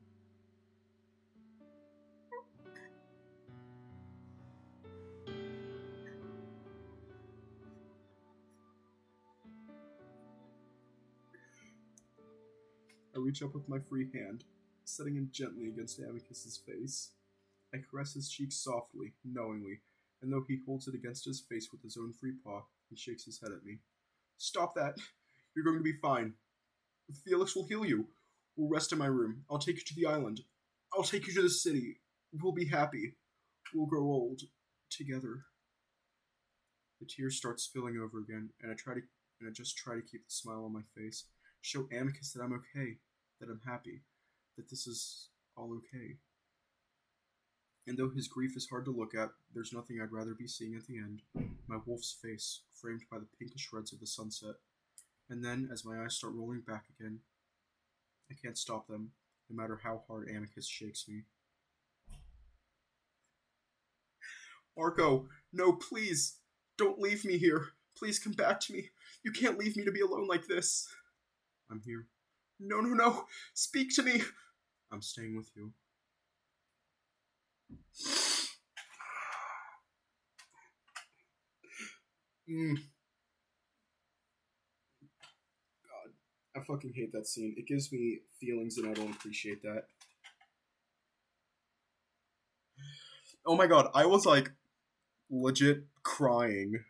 I reach up with my free hand, setting it gently against Amicus's face. I caress his cheek softly, knowingly, and though he holds it against his face with his own free paw, he shakes his head at me. Stop that! You're going to be fine. Felix will heal you. We'll rest in my room. I'll take you to the island. I'll take you to the city. We'll be happy. We'll grow old. Together. The tears start spilling over again, and I just try to keep the smile on my face, show Amicus that I'm okay, that I'm happy, that this is all okay. And though his grief is hard to look at, there's nothing I'd rather be seeing at the end. My wolf's face, framed by the pinkish reds of the sunset. And then, as my eyes start rolling back again, I can't stop them, no matter how hard Amicus shakes me. Marco, no, please! Don't leave me here! Please come back to me! You can't leave me to be alone like this! I'm here. No, no, no! Speak to me! I'm staying with you. God, I fucking hate that scene. It gives me feelings and I don't appreciate that. Oh my god, I was like legit crying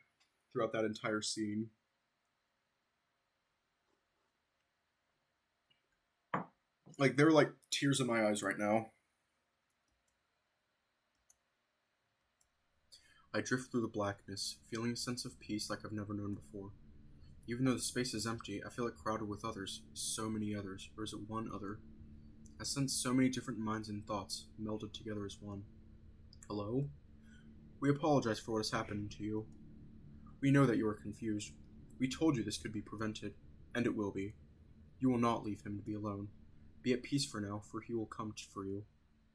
throughout that entire scene. Like, there are like tears in my eyes right now. I drift through the blackness, feeling a sense of peace like I've never known before. Even though the space is empty, I feel it crowded with others. So many others. Or is it one other? I sense so many different minds and thoughts, melded together as one. Hello? We apologize for what has happened to you. We know that you are confused. We told you this could be prevented, and it will be. You will not leave him to be alone. Be at peace for now, for he will come for you.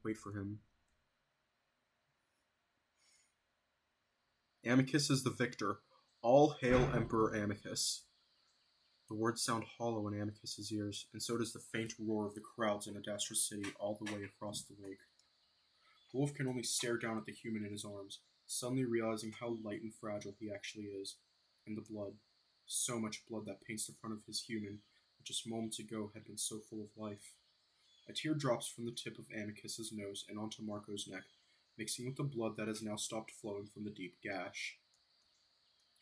Wait for him. Amicus is the victor. All hail Emperor Amicus. The words sound hollow in Amicus's ears, and so does the faint roar of the crowds in Adastra City all the way across the lake. The wolf can only stare down at the human in his arms, suddenly realizing how light and fragile he actually is. And the blood. So much blood that paints the front of his human, that just moments ago had been so full of life. A tear drops from the tip of Amicus's nose and onto Marco's neck, mixing with the blood that has now stopped flowing from the deep gash.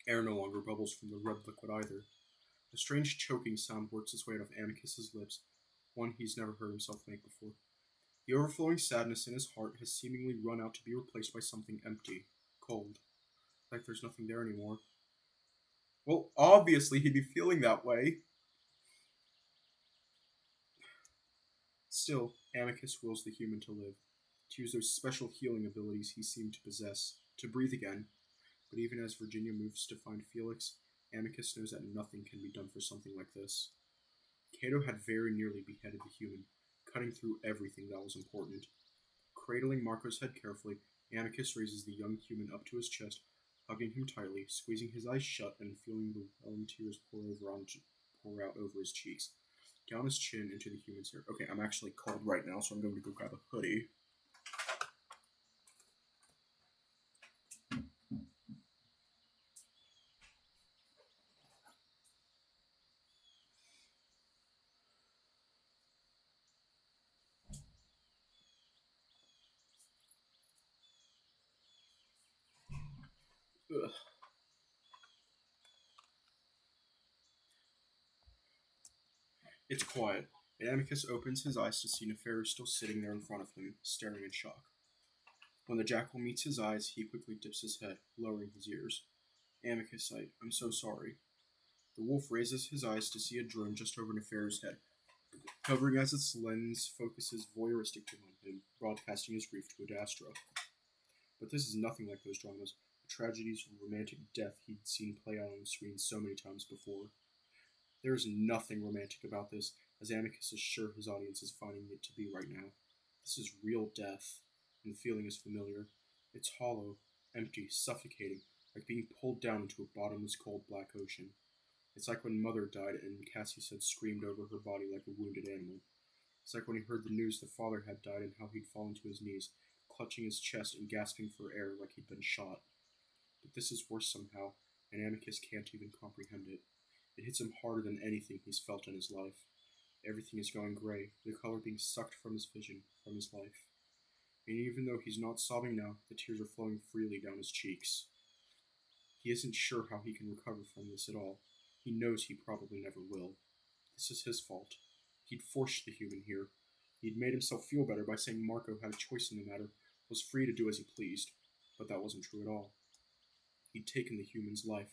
Air no longer bubbles from the red liquid either. A strange choking sound works its way out of Amicus's lips, one he's never heard himself make before. The overflowing sadness in his heart has seemingly run out to be replaced by something empty, cold, like there's nothing there anymore. Well, obviously he'd be feeling that way. Still, Amicus wills the human to live, to use those special healing abilities he seemed to possess, to breathe again. But even as Virginia moves to find Felix, Amicus knows that nothing can be done for something like this. Cato had very nearly beheaded the human, cutting through everything that was important. Cradling Marco's head carefully, Amicus raises the young human up to his chest, hugging him tightly, squeezing his eyes shut and feeling the welling tears pour out over his cheeks, down his chin into the human's hair. Okay, I'm actually cold right now, so I'm going to go grab a hoodie. Ugh. It's quiet, and Amicus opens his eyes to see Neferu still sitting there in front of him, staring in shock. When the jackal meets his eyes, he quickly dips his head, lowering his ears. Amicus, I'm so sorry. The wolf raises his eyes to see a drone just over Neferu's head, hovering as its lens focuses voyeuristically on him, broadcasting his grief to Adastra. But this is nothing like those dramas, the tragedies of romantic death he'd seen play out on the screen so many times before. There is nothing romantic about this, as Amicus is sure his audience is finding it to be right now. This is real death, and the feeling is familiar. It's hollow, empty, suffocating, like being pulled down into a bottomless cold black ocean. It's like when Mother died and Cassius had screamed over her body like a wounded animal. It's like when he heard the news the father had died and how he'd fallen to his knees, clutching his chest and gasping for air like he'd been shot. But this is worse somehow, and Amicus can't even comprehend it. It hits him harder than anything he's felt in his life. Everything is going gray, the color being sucked from his vision, from his life. And even though he's not sobbing now, the tears are flowing freely down his cheeks. He isn't sure how he can recover from this at all. He knows he probably never will. This is his fault. He'd forced the human here. He'd made himself feel better by saying Marco had a choice in the matter, was free to do as he pleased. But that wasn't true at all. He'd taken the human's life,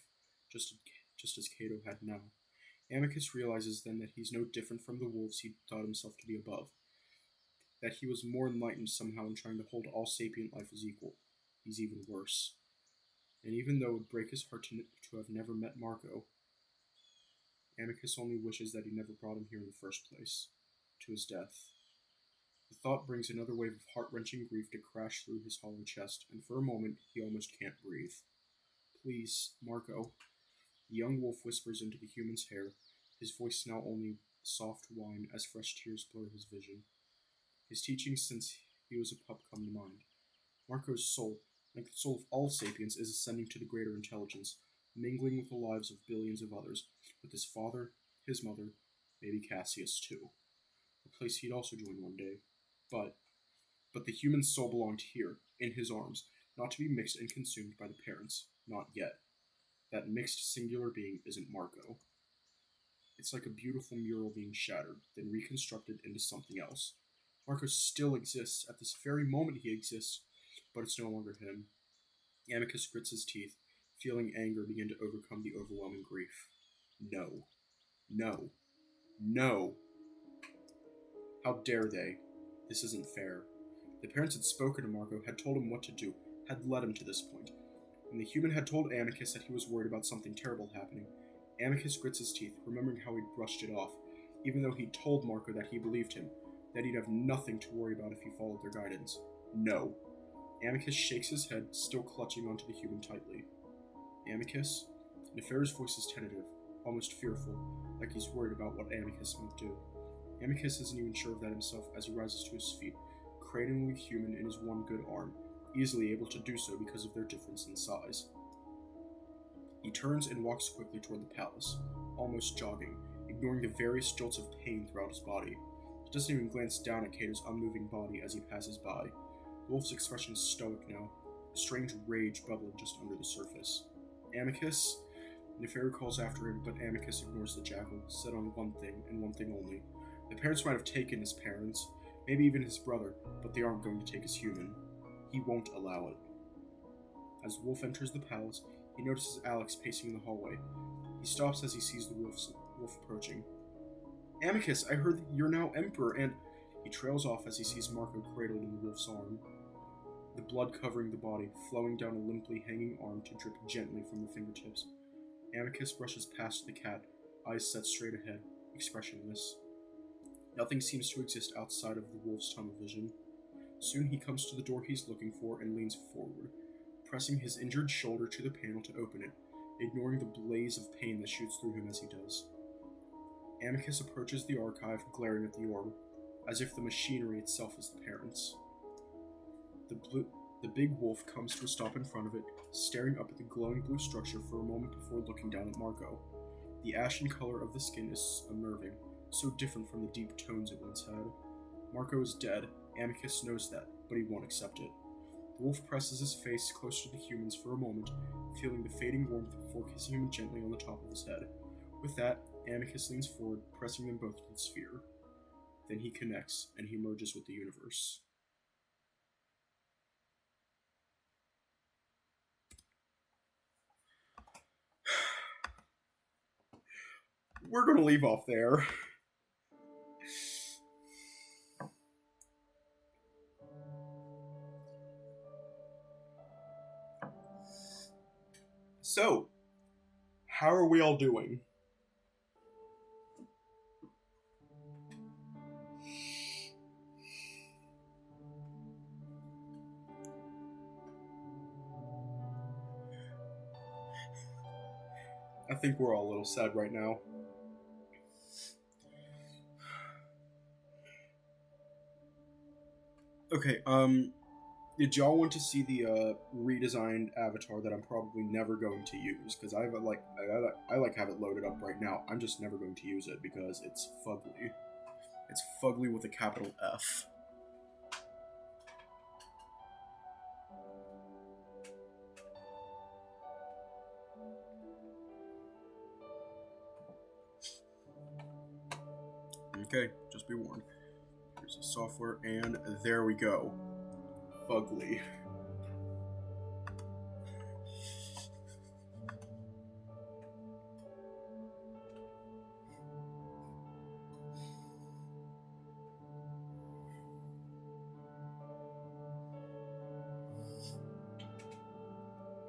just as Cato had now. Amicus realizes then that he's no different from the wolves he thought himself to be above, that he was more enlightened somehow in trying to hold all sapient life as equal. He's even worse. And even though it would break his heart to have never met Marco, Amicus only wishes that he never brought him here in the first place, to his death. The thought brings another wave of heart-wrenching grief to crash through his hollow chest, and for a moment he almost can't breathe. Please, Marco. The young wolf whispers into the human's hair, his voice now only soft whine as fresh tears blur his vision. His teachings since he was a pup come to mind. Marco's soul, like the soul of all sapiens, is ascending to the greater intelligence, mingling with the lives of billions of others, with his father, his mother, maybe Cassius too. A place he'd also join one day. But the human soul belonged here, in his arms, not to be mixed and consumed by the parents. Not yet. That mixed singular being isn't Marco. It's like a beautiful mural being shattered, then reconstructed into something else. Marco still exists. At this very moment he exists, but it's no longer him. Amicus grits his teeth, feeling anger begin to overcome the overwhelming grief. No. No. No. How dare they? This isn't fair. The parents had spoken to Marco, had told him what to do, had led him to this point. When the human had told Amicus that he was worried about something terrible happening, Amicus grits his teeth, remembering how he'd brushed it off, even though he'd told Marco that he believed him, that he'd have nothing to worry about if he followed their guidance. No. Amicus shakes his head, still clutching onto the human tightly. Amicus? Nefer's voice is tentative, almost fearful, like he's worried about what Amicus might do. Amicus isn't even sure of that himself as he rises to his feet, cradling the human in his one good arm, easily able to do so because of their difference in size. He turns and walks quickly toward the palace, almost jogging, ignoring the various jolts of pain throughout his body. He doesn't even glance down at Cato's unmoving body as he passes by. The wolf's expression is stoic now, a strange rage bubbling just under the surface. Amicus? Nefer calls after him, but Amicus ignores the jackal, set on one thing, and one thing only. The parents might have taken his parents, maybe even his brother, but they aren't going to take his human. He won't allow it. As the wolf enters the palace, he notices Alex pacing in the hallway. He stops as he sees the wolf approaching. Amicus, I heard that you're now emperor, and... He trails off as he sees Marco cradled in the wolf's arm, the blood covering the body, flowing down a limply hanging arm to drip gently from the fingertips. Amicus brushes past the cat, eyes set straight ahead, expressionless. Nothing seems to exist outside of the wolf's tunnel vision. Soon he comes to the door he's looking for and leans forward, pressing his injured shoulder to the panel to open it, ignoring the blaze of pain that shoots through him as he does. Amicus approaches the archive, glaring at the orb, as if the machinery itself is the parents. The big wolf comes to a stop in front of it, staring up at the glowing blue structure for a moment before looking down at Marco. The ashen color of the skin is unnerving, so different from the deep tones it once had. Marco is dead. Amicus knows that, but he won't accept it. The wolf presses his face close to the human's for a moment, feeling the fading warmth before kissing him gently on the top of his head. With that, Amicus leans forward, pressing them both to the sphere. Then he connects, and he merges with the universe. We're gonna leave off there. So, how are we all doing? I think we're all a little sad right now. Okay, did y'all want to see the redesigned avatar that I'm probably never going to use? Because I have it loaded up right now. I'm just never going to use it because it's fugly. It's fugly with a capital F. Okay, just be warned. Here's the software, and there we go. Fugly.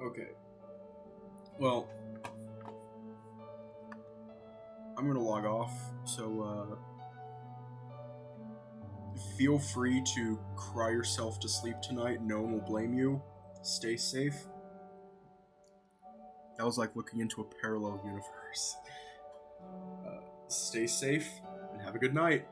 Okay. Well, I'm gonna log off, so, feel free to cry yourself to sleep tonight. No one will blame you. Stay safe. That was like looking into a parallel universe. Stay safe, and have a good night.